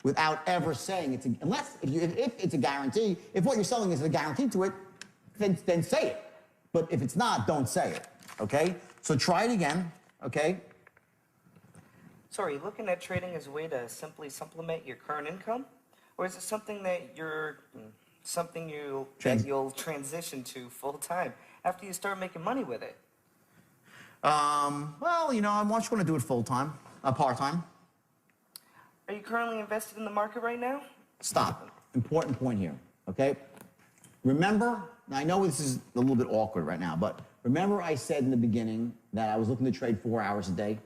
without ever saying it's if it's a guarantee, if what you're selling is a guarantee to it, then say it. But if it's not, don't say it, okay? So try it again, okay? So are you looking at trading as a way to simply supplement your current income? Or is it something that you'll transition to full-time after you start making money with it? Well, you know, I'm just going to do it full-time, part-time. Are you currently invested in the market right now? Stop. Important point here, okay? Remember, now I know this is a little bit awkward right now, but remember I said in the beginning that I was looking to trade 4 hours a day?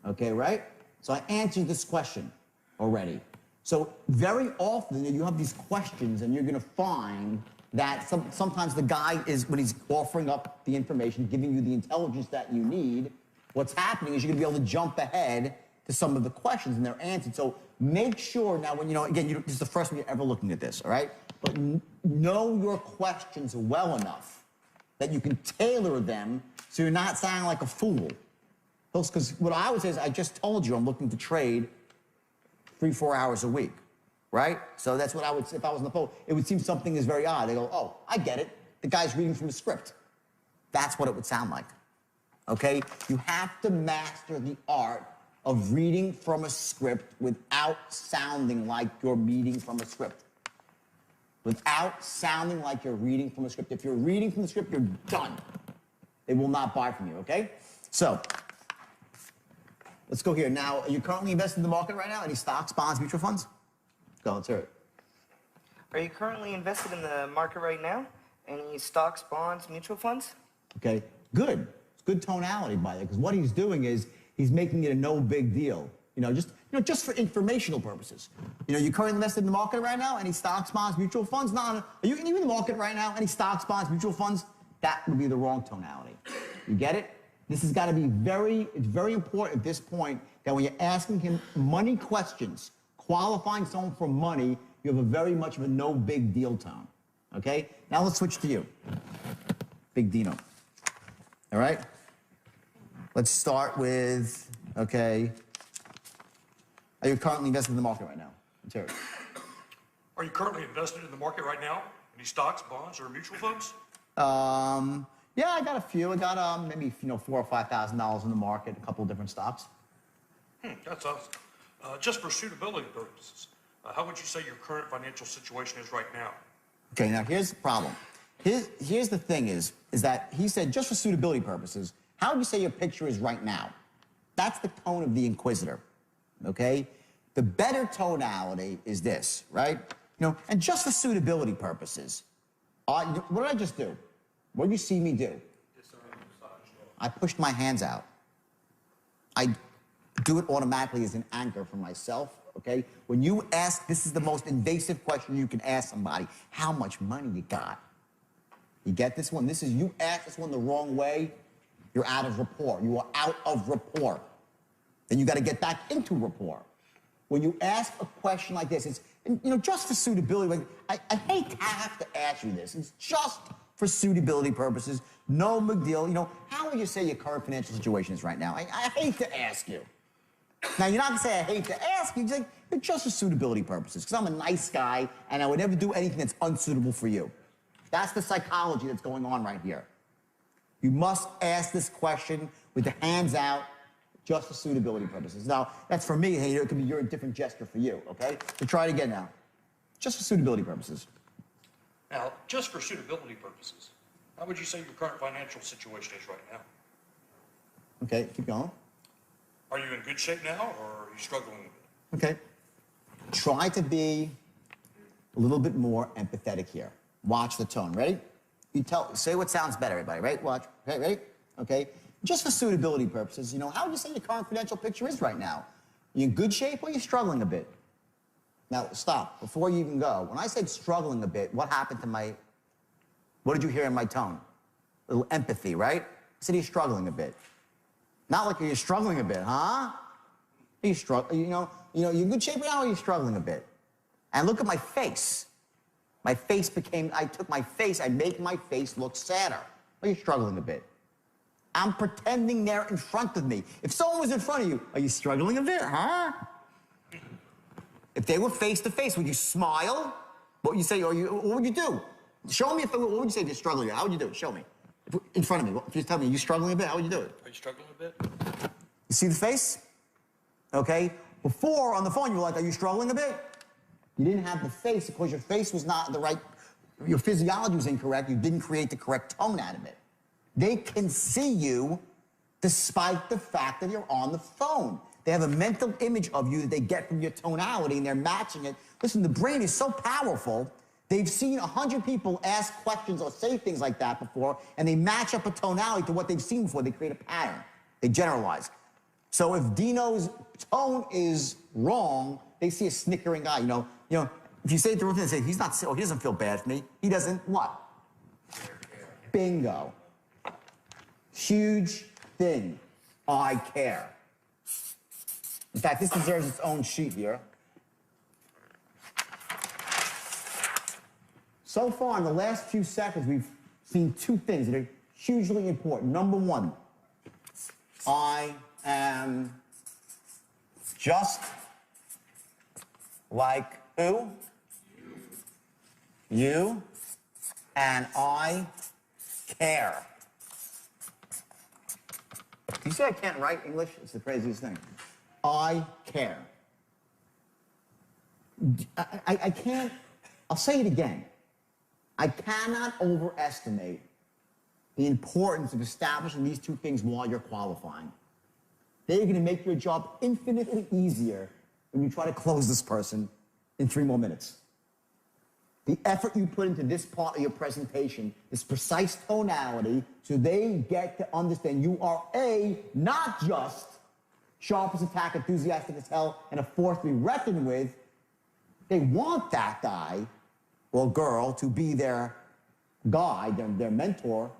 Okay, right? So I answered this question already. So very often you have these questions and you're going to find that sometimes the guy is, when he's offering up the information, giving you the intelligence that you need, what's happening is you're going to be able to jump ahead to some of the questions and they're answered. So make sure now when, again, this is the first time you're ever looking at this, all right? But know your questions well enough that you can tailor them so you're not sounding like a fool. Because what I would say is, I just told you I'm looking to trade 3-4 hours a week, right? So that's what I would say if I was on the phone. It would seem something is very odd. They go, oh, I get it. The guy's reading from a script. That's what it would sound like, okay? You have to master the art of reading from a script without sounding like you're reading from a script. Without sounding like you're reading from a script. If you're reading from the script, you're done. They will not buy from you, okay? So, let's go here. Now, are you currently invested in the market right now? Any stocks, bonds, mutual funds? Go, let's hear it. Are you currently invested in the market right now? Any stocks, bonds, mutual funds? Okay, good. It's good tonality by that, because what he's doing is he's making it a no big deal. Just for informational purposes. You currently invested in the market right now? Any stocks, bonds, mutual funds? No. Are you in the market right now? Any stocks, bonds, mutual funds? That would be the wrong tonality. You get it? This has got to be it's very important at this point that when you're asking him money questions, qualifying someone for money, you have a very much of a no big deal tone. Okay? Now let's switch to you. Big Dino. All right? Let's start with, okay. Are you currently invested in the market right now? Let's hear it. Are you currently invested in the market right now? Any stocks, bonds, or mutual funds? Yeah, I got a few. I got maybe $4,000 or $5,000 in the market, a couple of different stocks. That's awesome. Just for suitability purposes, how would you say your current financial situation is right now? Okay, now here's the problem. Here's the thing is that he said just for suitability purposes, how would you say your picture is right now? That's the tone of the inquisitor, okay? The better tonality is this, right? And just for suitability purposes, what did I just do? What did you see me do? I pushed my hands out. I do it automatically as an anchor for myself, okay? When you ask, this is the most invasive question you can ask somebody, how much money you got? You get this one? You ask this one the wrong way, you're out of rapport. You are out of rapport. Then you got to get back into rapport. When you ask a question like this, it's, just for suitability, I hate to have to ask you this. It's just for suitability purposes. No big deal. You know, how would you say your current financial situation is right now? I hate to ask you. Now, you're not gonna say I hate to ask you, just like, just for suitability purposes, because I'm a nice guy and I would never do anything that's unsuitable for you. That's the psychology that's going on right here. You must ask this question with the hands out, just for suitability purposes. Now, that's for me. Hey, it could be a different gesture for you, okay? So try it again now. Just for suitability purposes. Now, just for suitability purposes, how would you say your current financial situation is right now? Okay, keep going. Are you in good shape now, or are you struggling a bit? Okay. Try to be a little bit more empathetic here. Watch the tone. Ready? Say what sounds better, everybody. Right? Watch. Okay, ready? Okay. Just for suitability purposes, you know, how would you say your current financial picture is right now? Are you in good shape or are you struggling a bit? Now, stop. Before you even go, when I said struggling a bit, what happened to what did you hear in my tone? A little empathy, right? I said you're struggling a bit. Not like you're struggling a bit, huh? Are you struggling? You're in good shape now or are you struggling a bit? And look at my face. My face I make my face look sadder. Are you struggling a bit? I'm pretending they're in front of me. If someone was in front of you, are you struggling a bit, huh? If they were face to face, would you smile? What would you say? What would you do? Show me what would you say if you're struggling? How would you do it? Show me. In front of me. If you tell me, are you struggling a bit? How would you do it? Are you struggling a bit? You see the face? Okay? Before, on the phone, you were like, are you struggling a bit? You didn't have the face because your face was not the right, your physiology was incorrect. You didn't create the correct tone out of it. They can see you despite the fact that you're on the phone. They have a mental image of you that they get from your tonality and they're matching it. Listen, the brain is so powerful. They've seen 100 people ask questions or say things like that before, and they match up a tonality to what they've seen before. They create a pattern. They generalize. So if Dino's tone is wrong, they see a snickering guy. You know, if you say it to him and say, he doesn't feel bad for me. He doesn't what? Bingo. Huge thing. I care. In fact, this deserves its own sheet here. So far, in the last few seconds, we've seen two things that are hugely important. Number one, I am just like who? You. And I care. You say I can't write English? It's the craziest thing. I care. I can't, I'll say it again. I cannot overestimate the importance of establishing these two things while you're qualifying. They're going to make your job infinitely easier when you try to close this person in 3 more minutes. The effort you put into this part of your presentation, this precise tonality, so they get to understand you are not just sharp as a tack, enthusiastic as hell, and a force to be reckoned with. They want that guy or girl to be their guide, their mentor.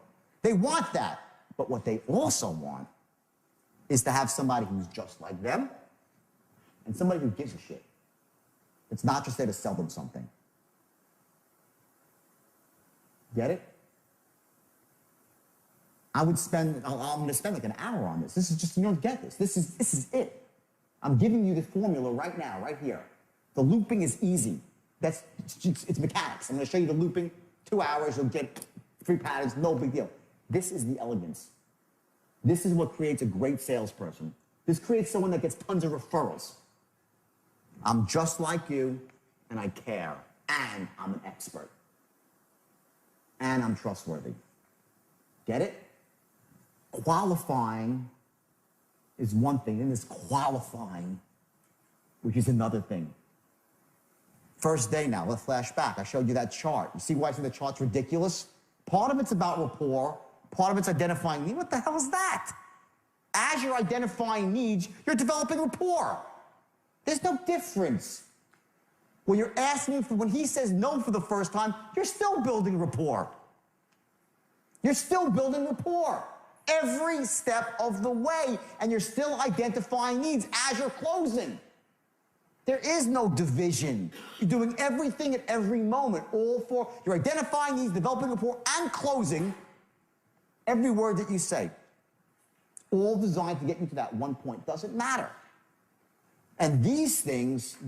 They want that. But what they also want is to have somebody who's just like them and somebody who gives a shit. It's not just there to sell them something. Get it? I'm going to spend like an hour on this. This is just, you don't get this. This is it. I'm giving you the formula right now, right here. The looping is easy. It's mechanics. I'm going to show you the looping, 2 hours, you'll get 3 patterns, no big deal. This is the elegance. This is what creates a great salesperson. This creates someone that gets tons of referrals. I'm just like you, and I care, and I'm an expert. And I'm trustworthy. Get it? Qualifying is one thing, and there's qualifying, which is another thing. First day now, let's flash back. I showed you that chart. You see why I say the chart's ridiculous? Part of it's about rapport, part of it's identifying needs. What the hell is that? As you're identifying needs, you're developing rapport. There's no difference. When you're asking when he says no for the first time, you're still building rapport. You're still building rapport every step of the way, and you're still identifying needs as you're closing. There is no division. You're doing everything at every moment, you're identifying needs, developing rapport, and closing every word that you say. All designed to get you to that one point. Doesn't matter. And these things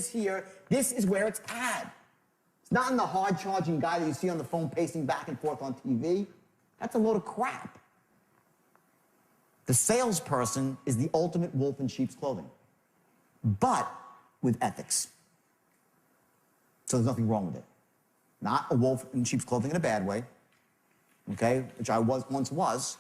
here, this is where it's at. It's not in the hard-charging guy that you see on the phone pacing back and forth on TV. That's a load of crap. The salesperson is the ultimate wolf in sheep's clothing, but with ethics. So there's nothing wrong with it. Not a wolf in sheep's clothing in a bad way, okay, which I once was,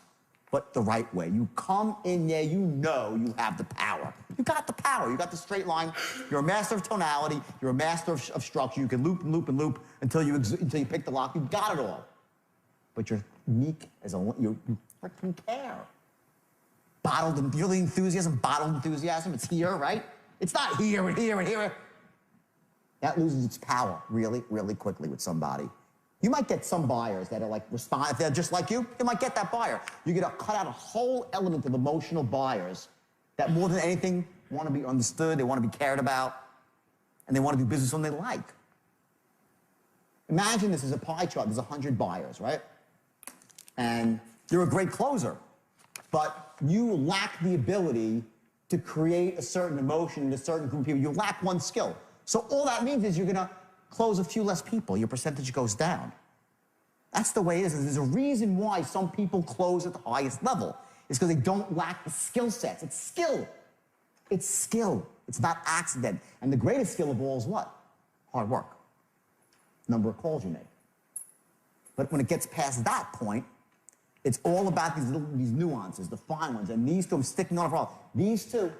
but the right way. You come in there, you know you have the power. You got the power. You got the straight line. You're a master of tonality. You're a master of structure. You can loop and loop and loop until you pick the lock. You got it all. But you're unique as you freaking care. Bottled, really enthusiasm, bottled enthusiasm. It's here, right? It's not here and here and here. That loses its power really, really quickly with somebody. You might get some buyers that are like respond, if they're just like you might get that buyer. You're gonna cut out a whole element of emotional buyers that more than anything want to be understood, they want to be cared about, and they want to do business when they like. Imagine this is a pie chart, there's 100 buyers, right? And you're a great closer, but you lack the ability to create a certain emotion in a certain group of people. You lack one skill. So all that means is you're gonna close a few less people, your percentage goes down. That's the way it is. There's a reason why some people close at the highest level. It's because they don't lack the skill sets. It's skill. It's skill. It's not accident. And the greatest skill of all is what? Hard work. Number of calls you make. But when it gets past that point, it's all about these nuances, the fine ones. And these two, I'm sticking on a problem. These two,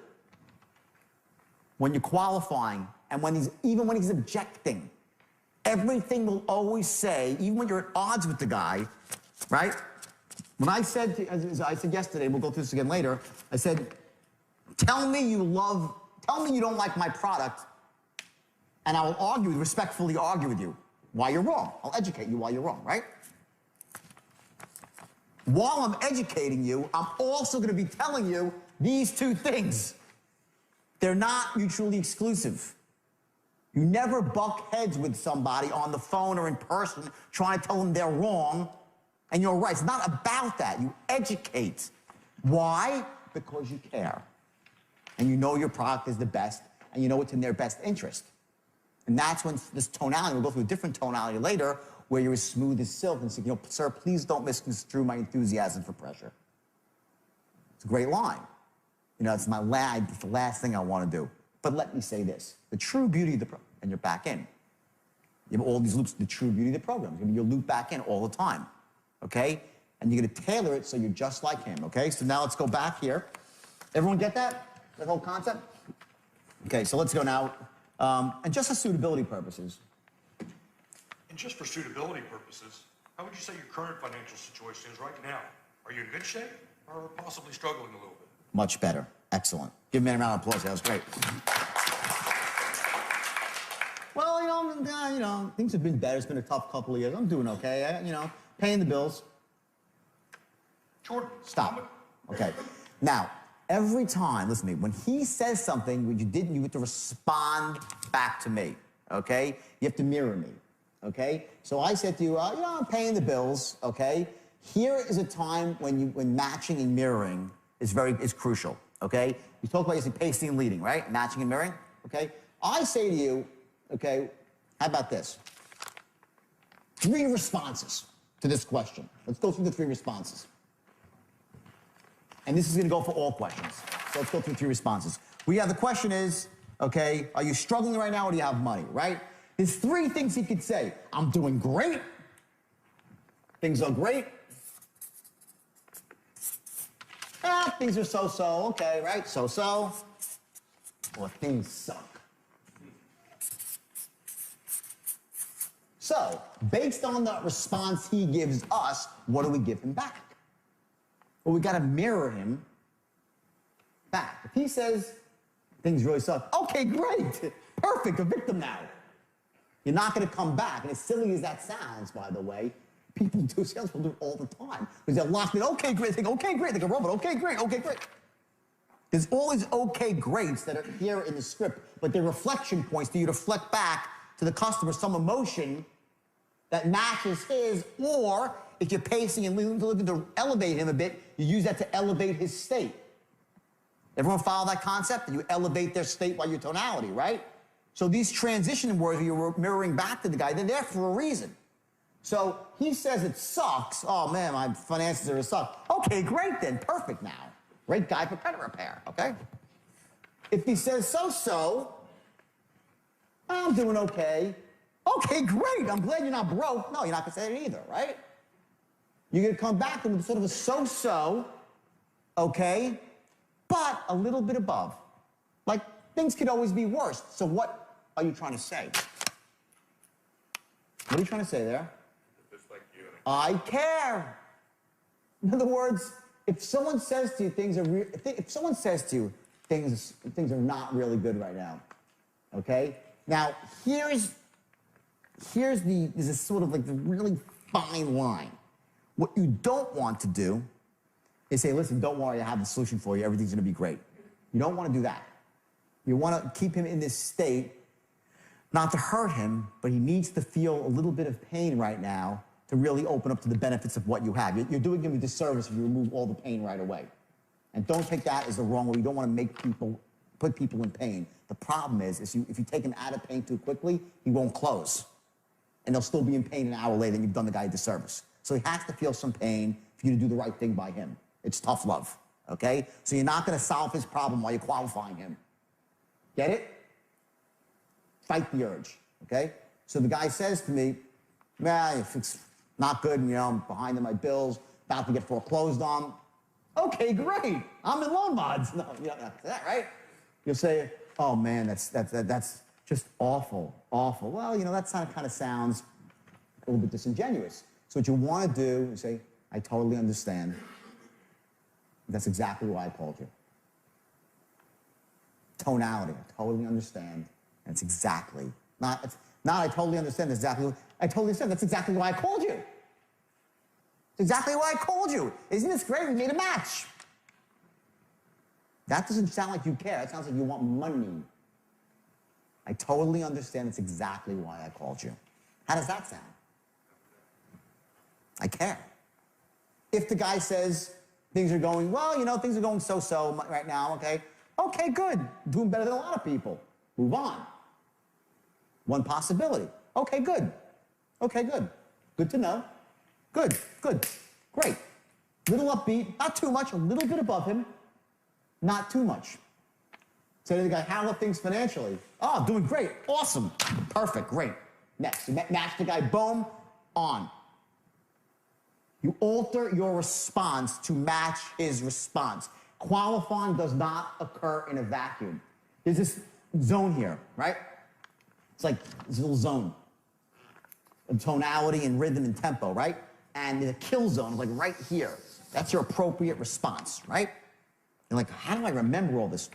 when you're qualifying, and even when he's objecting, everything will always say, even when you're at odds with the guy, right? When I said, as I said yesterday, we'll go through this again later, I said, tell me you don't like my product, and I will respectfully argue with you why you're wrong. I'll educate you why you're wrong, right? While I'm educating you, I'm also going to be telling you these two things. They're not mutually exclusive. You never buck heads with somebody on the phone or in person trying to tell them they're wrong and you're right. It's not about that. You educate. Why? Because you care. And you know your product is the best and you know it's in their best interest. And that's when this tonality, we'll go through a different tonality later, where you're as smooth as silk and say, sir, please don't misconstrue my enthusiasm for pressure. It's a great line. It's the last thing I want to do. But let me say this. The true beauty of the program, and you're back in. You have all these loops, the true beauty of the program. You'll loop back in all the time, okay? And you're going to tailor it so you're just like him, okay? So now let's go back here. Everyone get that? That whole concept? Okay, so let's go now. And just for suitability purposes. And just for suitability purposes, how would you say your current financial situation is right now? Are you in good shape or possibly struggling a little bit? Much better. Excellent. Give me a round of applause. That was great. Well, things have been better. It's been a tough couple of years. I'm doing okay. Paying the bills. Jordan, stop. Okay. Now, every time, listen to me, when he says something you have to respond back to me. Okay? You have to mirror me. Okay? So I said to you, I'm paying the bills. Okay? Here is a time when matching and mirroring is crucial. Okay? You talk about pacing and leading, right? Matching and mirroring. Okay? I say to you, okay, how about this? 3 responses to this question. Let's go through the 3 responses. And this is going to go for all questions. So let's go through 3 responses. The question is, okay, are you struggling right now or do you have money, right? There's 3 things he could say. I'm doing great. Things are great. Things are so-so, okay, right? So-so. Or things suck. So, based on the response he gives us, what do we give him back? Well, we got to mirror him back. If he says things really suck, okay, great, perfect, a victim now. You're not going to come back. And as silly as that sounds, by the way, salespeople do it all the time. Because they're locked in, okay, great, they go, okay, great, they go, robot, okay, great, okay, great. There's all these okay greats that are here in the script, but they're reflection points for you to reflect back to the customer some emotion that matches his, or if you're pacing and looking to elevate him a bit, you use that to elevate his state. Everyone follow that concept? And you elevate their state by your tonality, right? So these transition words you're mirroring back to the guy, they're there for a reason. So he says it sucks. Oh man, my finances are suck. Okay, great then, perfect now. Great guy for credit repair, okay? If he says so-so, I'm doing okay. Okay, great, I'm glad you're not broke. No, you're not gonna say it either, right? You're gonna come back with sort of a so-so, okay, but a little bit above. Like, things could always be worse. So what are you trying to say? What are you trying to say there? Just like you. I care. In other words, if someone says to you if someone says to you things are not really good right now, okay? Now, there's this sort of like the really fine line. What you don't want to do is say, listen, don't worry, I have the solution for you, everything's gonna be great. You don't wanna do that. You wanna keep him in this state, not to hurt him, but he needs to feel a little bit of pain right now to really open up to the benefits of what you have. You're doing him a disservice if you remove all the pain right away. And don't take that as the wrong way. You don't wanna put people in pain. The problem is if you take him out of pain too quickly, he won't close. And they'll still be in pain an hour later and you've done the guy a disservice. So he has to feel some pain for you to do the right thing by him. It's tough love, okay? So you're not gonna solve his problem while you're qualifying him. Get it? Fight the urge, okay? So the guy says to me, man, it's not good, you know, I'm behind on my bills, about to get foreclosed on. Okay, great, I'm in loan mods. No, you don't have to say that, right? You'll say, oh man, that's just awful, awful. Well, you know, that kind of sounds a little bit disingenuous. So what you want to do is say, I totally understand. That's exactly why I called you. Tonality, I totally understand. And it's exactly, not I totally understand, I totally understand, that's exactly why I called you. It's exactly why I called you. Isn't this great? We made a match. That doesn't sound like you care. That sounds like you want money. I totally understand. That's exactly why I called you. How does that sound? I care. If the guy says things are going, well, you know, things are going so-so right now, okay? Okay, good. Doing better than a lot of people. Move on. One possibility. Okay, good. Okay, good. Good to know. Good, good, great. Little upbeat, not too much, a little bit above him, not too much. Say to the guy, how are things financially? Oh, doing great, awesome, perfect, great. Next, you match the guy, boom, on. You alter your response to match his response. Qualifying does not occur in a vacuum. There's this zone here, right? It's like this little zone of tonality and rhythm and tempo, right? And the kill zone is like right here. That's your appropriate response, right? You're like, how do I remember all this?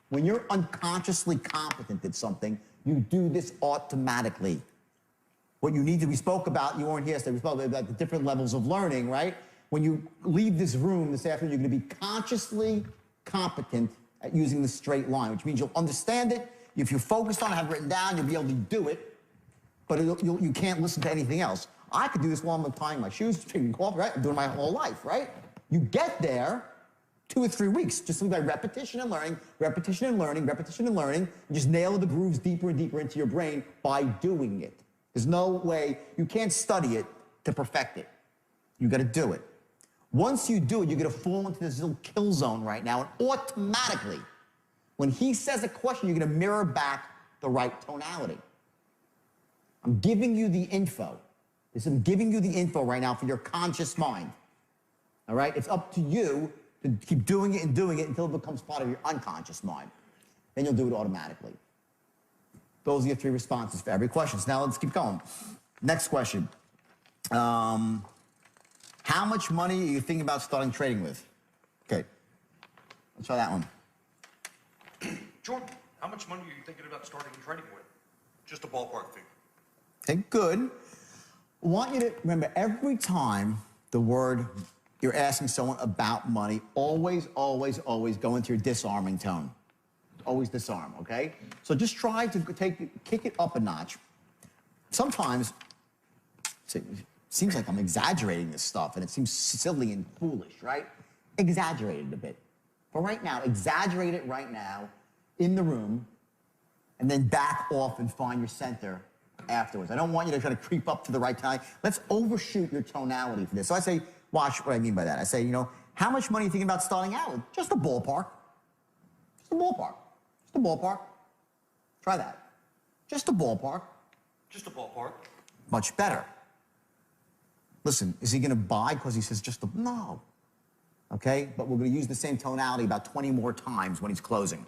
When you're unconsciously competent at something, you do this automatically. What you need to, we spoke about, you weren't here, so we spoke about the different levels of learning, right? When you leave this room this afternoon, you're gonna be consciously competent at using the straight line, which means you'll understand it. If you're focused on it, have it written down, you'll be able to do it, but you can't listen to anything else. I could do this while I'm tying my shoes, drinking coffee, right? I'm doing my whole life, right? You get there 2 or 3 weeks, just simply by repetition and learning, repetition and learning, repetition and learning. You just nail the grooves deeper and deeper into your brain by doing it. There's no way, you can't study it to perfect it. You gotta do it. Once you do it, you're gonna fall into this little kill zone right now, and automatically, when he says a question, you're gonna mirror back the right tonality. I'm giving you the info. I'm giving you the info right now for your conscious mind. All right? It's up to you to keep doing it until it becomes part of your unconscious mind. Then you'll do it automatically. Those are your 3 responses for every question. So now let's keep going. Next question. How much money are you thinking about starting trading with? Okay. Let's try that one. Jordan, how much money are you thinking about starting trading with? Just a ballpark figure. Okay, good. I want you to remember every time the word you're asking someone about money, always, always, always go into your disarming tone. Always disarm, okay? So just try to kick it up a notch. Sometimes, it seems like I'm exaggerating this stuff, and it seems silly and foolish, right? Exaggerate it a bit. But right now, exaggerate it right now in the room, and then back off and find your center afterwards. I don't want you to try to creep up to the right tone. Let's overshoot your tonality for this. So I say, watch what I mean by that. I say, you know, how much money are you thinking about starting out with? Just a ballpark. Just a ballpark. Just a ballpark. Try that. Just a ballpark. Just a ballpark. Much better. Listen, is he going to buy because he says just a... No. Okay? But we're going to use the same tonality about 20 more times when he's closing.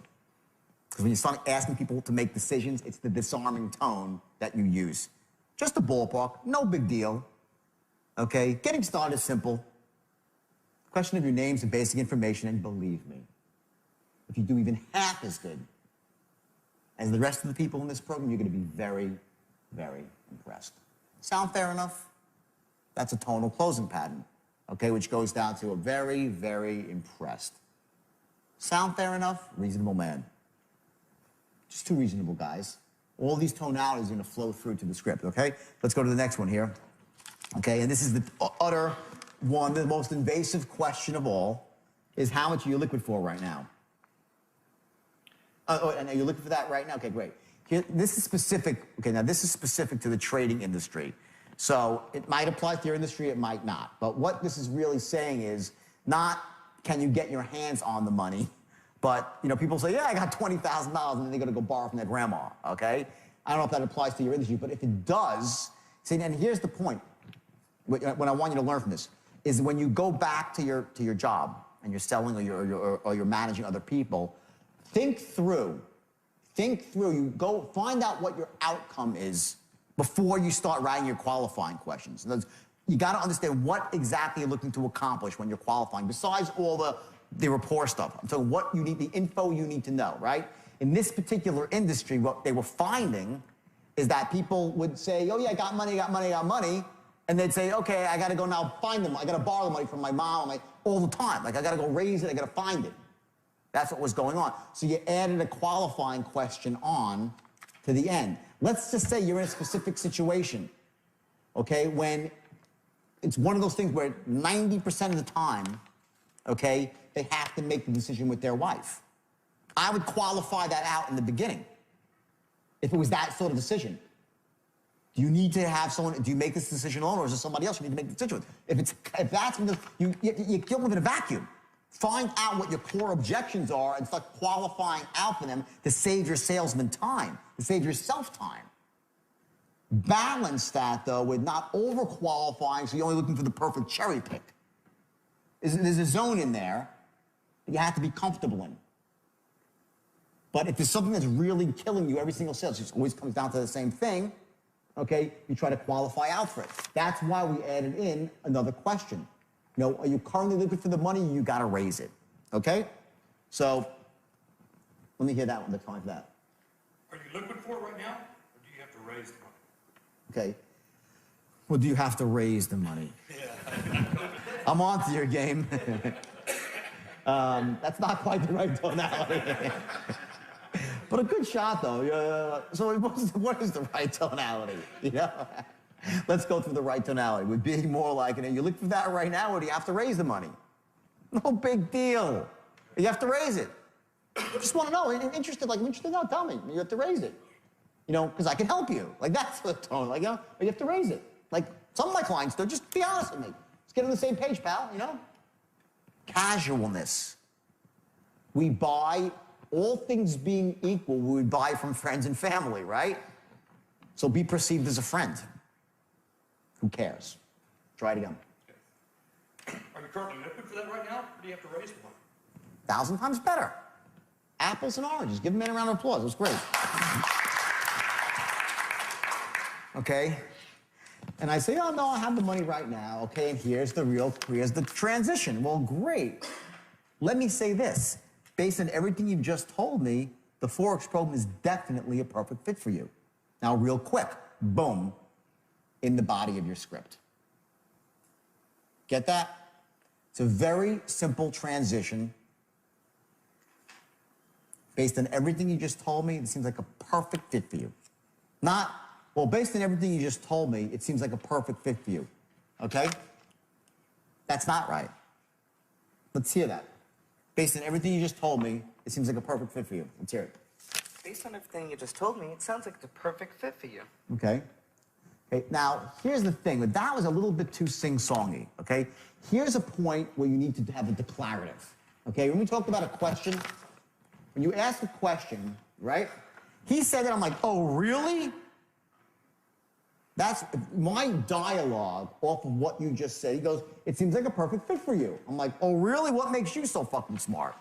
Because when you start asking people to make decisions, it's the disarming tone that you use. Just a ballpark. No big deal. Okay? Getting started is simple. Question of your names and basic information, and believe me, if you do even half as good as the rest of the people in this program, you're going to be very, very impressed. Sound fair enough? That's a tonal closing pattern, okay, which goes down to a very, very impressed. Sound fair enough? Reasonable man. Just two reasonable guys. All these tonalities are going to flow through to the script, okay? Let's go to the next one here. Okay, and this is the utter one, the most invasive question of all, is how much are you liquid for right now? And are you looking for that right now? Okay, great. Here, this is specific. Okay, now this is specific to the trading industry. So it might apply to your industry, it might not. But what this is really saying is not can you get your hands on the money, but you know, people say, yeah, I got $20,000 and then they're gonna go borrow from their grandma, okay? I don't know if that applies to your industry, but if it does, see, and here's the point, what I want you to learn from this, is when you go back to your job and you're selling or you're managing other people, think through, you go find out what your outcome is before you start writing your qualifying questions. In other words, you got to understand what exactly you're looking to accomplish when you're qualifying, besides all the rapport stuff. I'm talking what you need, the info you need to know, right? In this particular industry, what they were finding is that people would say, oh yeah, I got money, and they'd say, okay, I got to go now find them. I got to borrow the money from my mom all the time. Like, I got to go raise it, I got to find it. That's what was going on. So you added a qualifying question on to the end. Let's just say you're in a specific situation, okay, when it's one of those things where 90% of the time, okay, they have to make the decision with their wife. I would qualify that out in the beginning if it was that sort of decision. Do you need to have someone, do you make this decision alone, or is there somebody else you need to make the decision with? If that's, you don't live in a vacuum. Find out what your core objections are and start qualifying out for them to save your salesman time, to save yourself time. Balance that, though, with not over-qualifying, so you're only looking for the perfect cherry pick. There's a zone in there that you have to be comfortable in. But if there's something that's really killing you every single sale, it always comes down to the same thing, okay, you try to qualify out for it. That's why we added in another question. You know, are you currently liquid for the money? You got to raise it, okay? So let me hear that one, the time for that. Are you liquid for it right now, or do you have to raise the money? Okay. Well, do you have to raise the money? Yeah. I'm on to your game. That's not quite the right tonality. But a good shot, though. So what is the right tonality? You know? Let's go through the right tonality. Would be more like, you look for that right now, or do you have to raise the money? No big deal. You have to raise it. Just want to know. I'm interested. No, tell me. You have to raise it. You know, because I can help you. Like, that's the tone. Like, you know, you have to raise it. Like, some of my clients do. Just be honest with me. Let's get on the same page, pal, you know? Casualness. We buy, all things being equal, we would buy from friends and family, right? So be perceived as a friend. Who cares? Try it again. Are you currently liquid for that right now, or do you have to raise the money? 1,000 times better. Apples and oranges. Give them a round of applause. It was great. Okay? And I say, oh, no, I have the money right now. Okay, and here's the transition. Well, great. Let me say this. Based on everything you've just told me, the Forex program is definitely a perfect fit for you. Now, real quick, boom, in the body of your script. Get that? It's a very simple transition. Based on everything you just told me, it seems like a perfect fit for you. Not, well, based on everything you just told me, it seems like a perfect fit for you. Okay? That's not right. Let's hear that. Based on everything you just told me, it seems like a perfect fit for you. Let's hear it. Based on everything you just told me, it sounds like the perfect fit for you. Okay. Okay, now, here's the thing. That was a little bit too sing-songy, okay? Here's a point where you need to have a declarative, okay? When we talked about a question, when you ask a question, right? He said it, I'm like, oh, really? That's my dialogue off of what you just said. He goes, it seems like a perfect fit for you. I'm like, oh, really? What makes you so fucking smart?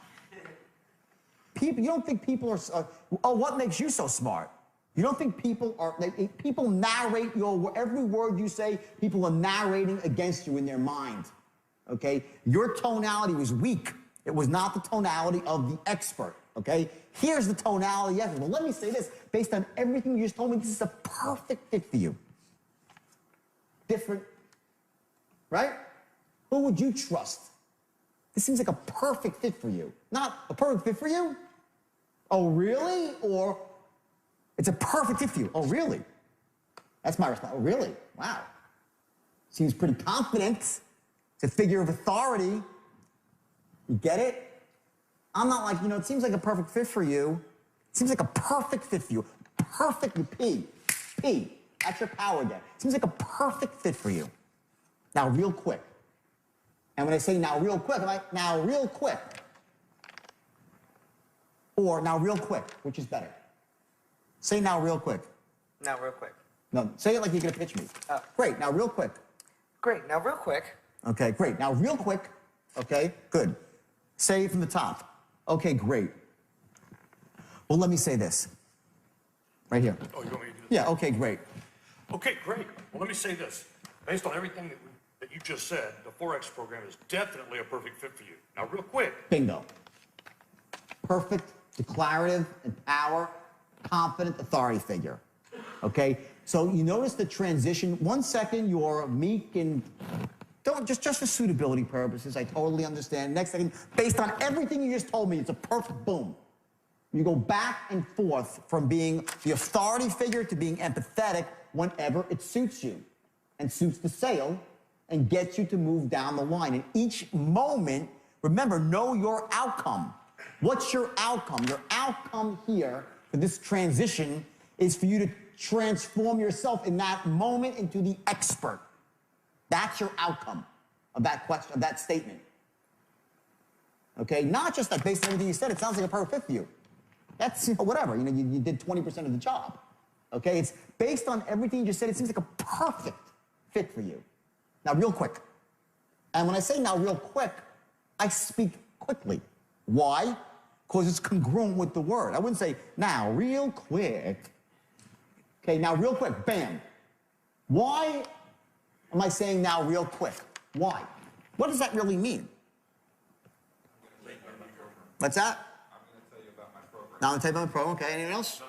People, you don't think people are, oh, what makes you so smart? You don't think people are, people narrate every word you say, people are narrating against you in their mind, okay? Your tonality was weak. It was not the tonality of the expert, okay? Here's the tonality of it. Well, let me say this. Based on everything you just told me, this is a perfect fit for you. Different, right? Who would you trust? This seems like a perfect fit for you. Not a perfect fit for you? Oh, really? Or it's a perfect fit for you. Oh, really? That's my response. Oh, really? Wow. Seems pretty confident. It's a figure of authority. You get it? I'm not like, it seems like a perfect fit for you. It seems like a perfect fit for you. Perfect with P. P. That's your power again. Seems like a perfect fit for you. Now, real quick. And when I say now real quick, I'm like, now real quick. Or now real quick, which is better? Say now real quick. Now real quick. No, say it like you're going to pitch me. Great, now real quick. Great, now real quick. Okay, great. Now real quick. Okay, good. Say it from the top. Okay, great. Well, let me say this. Right here. Oh, you want me to do this? Yeah, okay, great. Okay, great. Well, let me say this. Based on everything that you just said, the Forex program is definitely a perfect fit for you. Now, real quick. Bingo. Perfect, declarative, and power, confident authority figure. Okay? So you notice the transition. 1 second, you're meek and don't just for suitability purposes. I totally understand. Next second, based on everything you just told me, it's a perfect boom. You go back and forth from being the authority figure to being empathetic whenever it suits you and suits the sale and gets you to move down the line. And each moment, remember, know your outcome. What's your outcome? Your outcome here for this transition is for you to transform yourself in that moment into the expert. That's your outcome of that question, of that statement. Okay? Not just that based on everything you said, it sounds like a perfect fit for you. That's, whatever. You did 20% of the job. Okay? It's based on everything you just said, it seems like a perfect fit for you. Now, real quick. And when I say now real quick, I speak quickly. Why? Because it's congruent with the word. I wouldn't say now real quick. Okay, now real quick, bam. Why am I saying now real quick? Why? What does that really mean? What's that? I'm going to tell you about my program. Now I'm going to tell you about my program. Okay, anything else?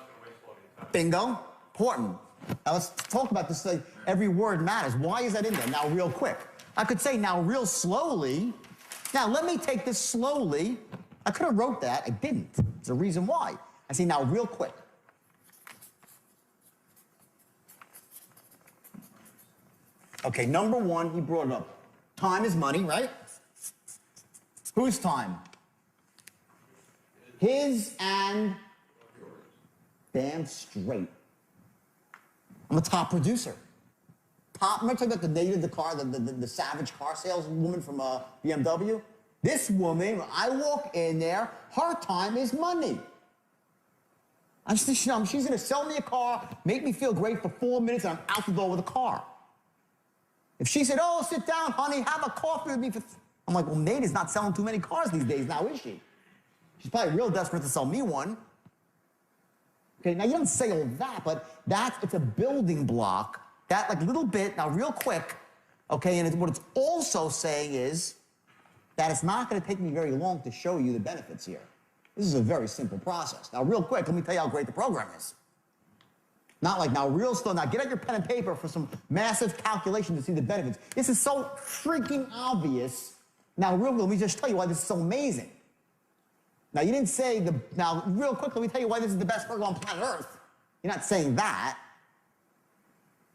Bingo. Important. Now let's talk about this. Like, every word matters. Why is that in there? Now real quick. I could say now real slowly. Now let me take this slowly. I could have wrote that. I didn't. There's a reason why. I say now real quick. Okay, number one, he brought it up. Time is money, right? Whose time? His and damn straight. I'm a top producer. Remember talking about the native, the savage car saleswoman from BMW? This woman, when I walk in there, her time is money. She's going to sell me a car, make me feel great for 4 minutes, and I'm out the door with a car. If she said, oh, sit down, honey, have a coffee with me. I'm like, well, Nate not selling too many cars these days now, is she? She's probably real desperate to sell me one. Okay, now you don't say all that, but it's a building block. That like little bit, now real quick, okay, and what it's also saying is that it's not going to take me very long to show you the benefits here. This is a very simple process. Now real quick, let me tell you how great the program is. Not like now real slow. Now get out your pen and paper for some massive calculation to see the benefits. This is so freaking obvious Now, real quick, let me just tell you why this is so amazing. Now, you didn't say now, real quick, let me tell you why this is the best program on planet Earth. You're not saying that.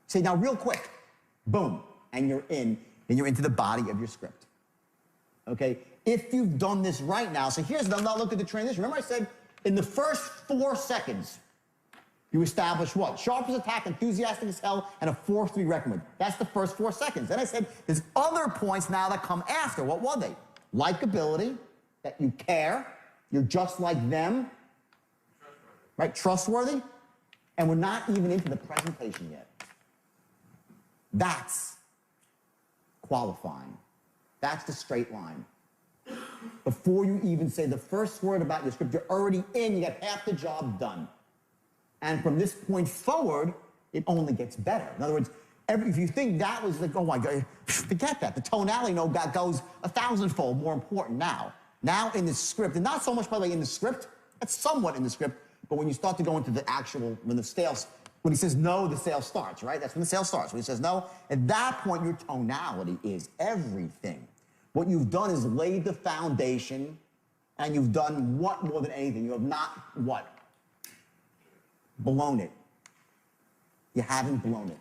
Say, now, real quick, boom, and you're into the body of your script. Okay? If you've done this right now, so here's, now look at the transition. Remember I said, in the first 4 seconds, you establish what? Sharp as attack, enthusiastic as hell, and a 4-3 recommend. That's the first 4 seconds. Then I said, there's other points now that come after. What were they? Likability, that you care, you're just like them, right? Trustworthy, and we're not even into the presentation yet. That's qualifying. That's the straight line. Before you even say the first word about your script, you're already in, you got half the job done. And from this point forward, it only gets better. In other words, if you think that was like, oh my God, forget that. The tonality goes 1,000-fold more important now. Now in the script, and not so much by the way in the script, that's somewhat in the script, but when you start to go into the actual, when he says no, the sale starts, right? That's when the sale starts. When he says no, at that point, your tonality is everything. What you've done is laid the foundation, and you've done what more than anything? You have not what? Blown it. You haven't blown it.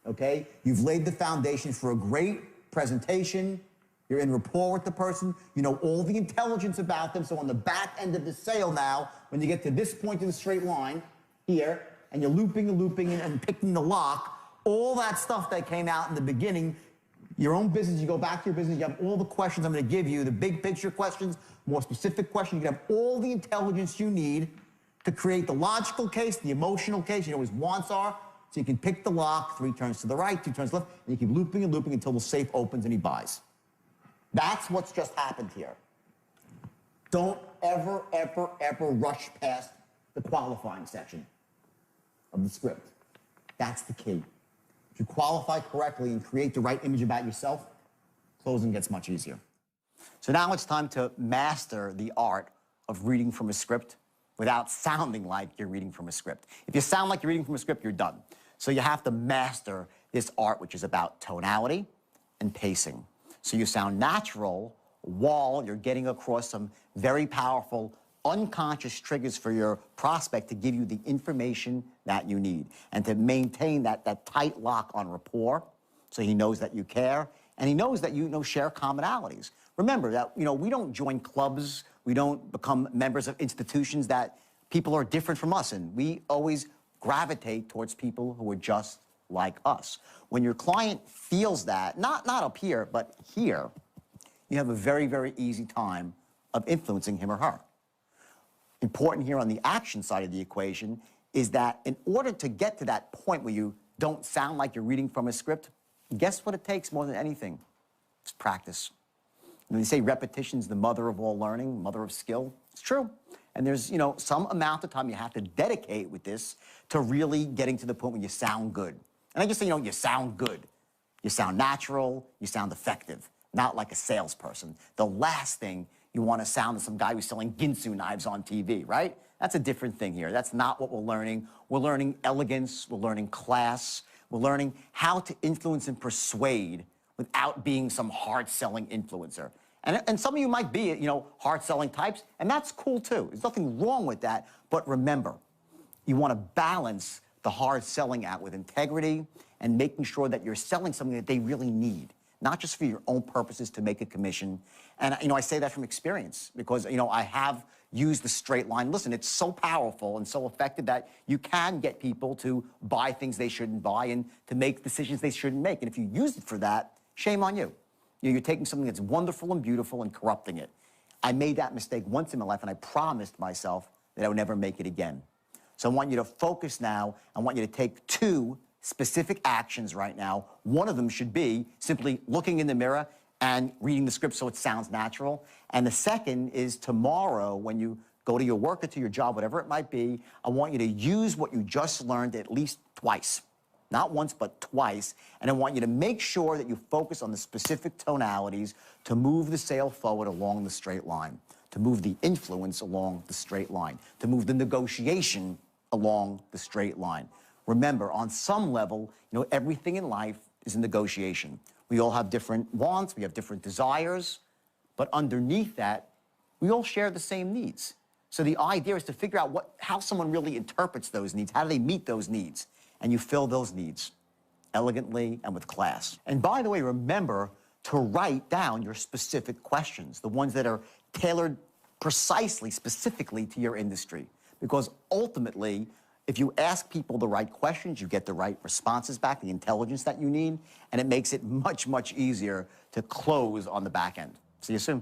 Okay? You've laid the foundation for a great presentation. You're in rapport with the person. You know all the intelligence about them. So on the back end of the sale now, when you get to this point in the straight line here, and you're looping and picking the lock, all that stuff that came out in the beginning, your own business, you go back to your business, you have all the questions I'm going to give you, the big picture questions, more specific questions. You have all the intelligence you need to create the logical case, the emotional case, you know what his wants are, so you can pick the lock, 3 turns to the right, 2 turns left, and you keep looping and looping until the safe opens and he buys. That's what's just happened here. Don't ever, ever, ever rush past the qualifying section of the script. That's the key. If you qualify correctly and create the right image about yourself, closing gets much easier. So now it's time to master the art of reading from a script without sounding like you're reading from a script. If you sound like you're reading from a script, you're done. So you have to master this art, which is about tonality and pacing. So you sound natural while you're getting across some very powerful unconscious triggers for your prospect to give you the information that you need and to maintain that tight lock on rapport so he knows that you care and he knows that you share commonalities. Remember that we don't join clubs, we don't become members of institutions that people are different from us in. We always gravitate towards people who are just like us. When your client feels that, not up here, but here, you have a very, very easy time of influencing him or her. Important here on the action side of the equation is that in order to get to that point where you don't sound like you're reading from a script, guess what it takes more than anything? It's practice. When they say repetition's the mother of all learning, mother of skill, it's true. And there's, some amount of time you have to dedicate with this to really getting to the point where you sound good. And I just say, you sound good. You sound natural, you sound effective, not like a salesperson. The last thing you want to sound as some guy who's selling Ginsu knives on TV, right? That's a different thing here. That's not what we're learning. We're learning elegance, we're learning class, we're learning how to influence and persuade without being some hard-selling influencer. And some of you might be, hard-selling types, and that's cool too. There's nothing wrong with that, but remember, you want to balance the hard selling out with integrity and making sure that you're selling something that they really need, not just for your own purposes to make a commission. And, I say that from experience because, I have used the straight line. Listen, it's so powerful and so effective that you can get people to buy things they shouldn't buy and to make decisions they shouldn't make. And if you use it for that, shame on you. You're taking something that's wonderful and beautiful and corrupting it. I made that mistake once in my life, and I promised myself that I would never make it again. So I want you to focus now. I want you to take 2 specific actions right now. One of them should be simply looking in the mirror and reading the script so it sounds natural. And the second is tomorrow when you go to your work or to your job, whatever it might be, I want you to use what you just learned at least twice. Not once, but twice. And I want you to make sure that you focus on the specific tonalities to move the sale forward along the straight line, to move the influence along the straight line, to move the negotiation along the straight line. Remember, on some level, everything in life is a negotiation. We all have different wants, we have different desires, but underneath that, we all share the same needs. So the idea is to figure out how someone really interprets those needs, how do they meet those needs, and you fill those needs elegantly and with class. And by the way, remember to write down your specific questions, the ones that are tailored precisely, specifically to your industry. Because ultimately, if you ask people the right questions, you get the right responses back, the intelligence that you need, and it makes it much, much easier to close on the back end. See you soon.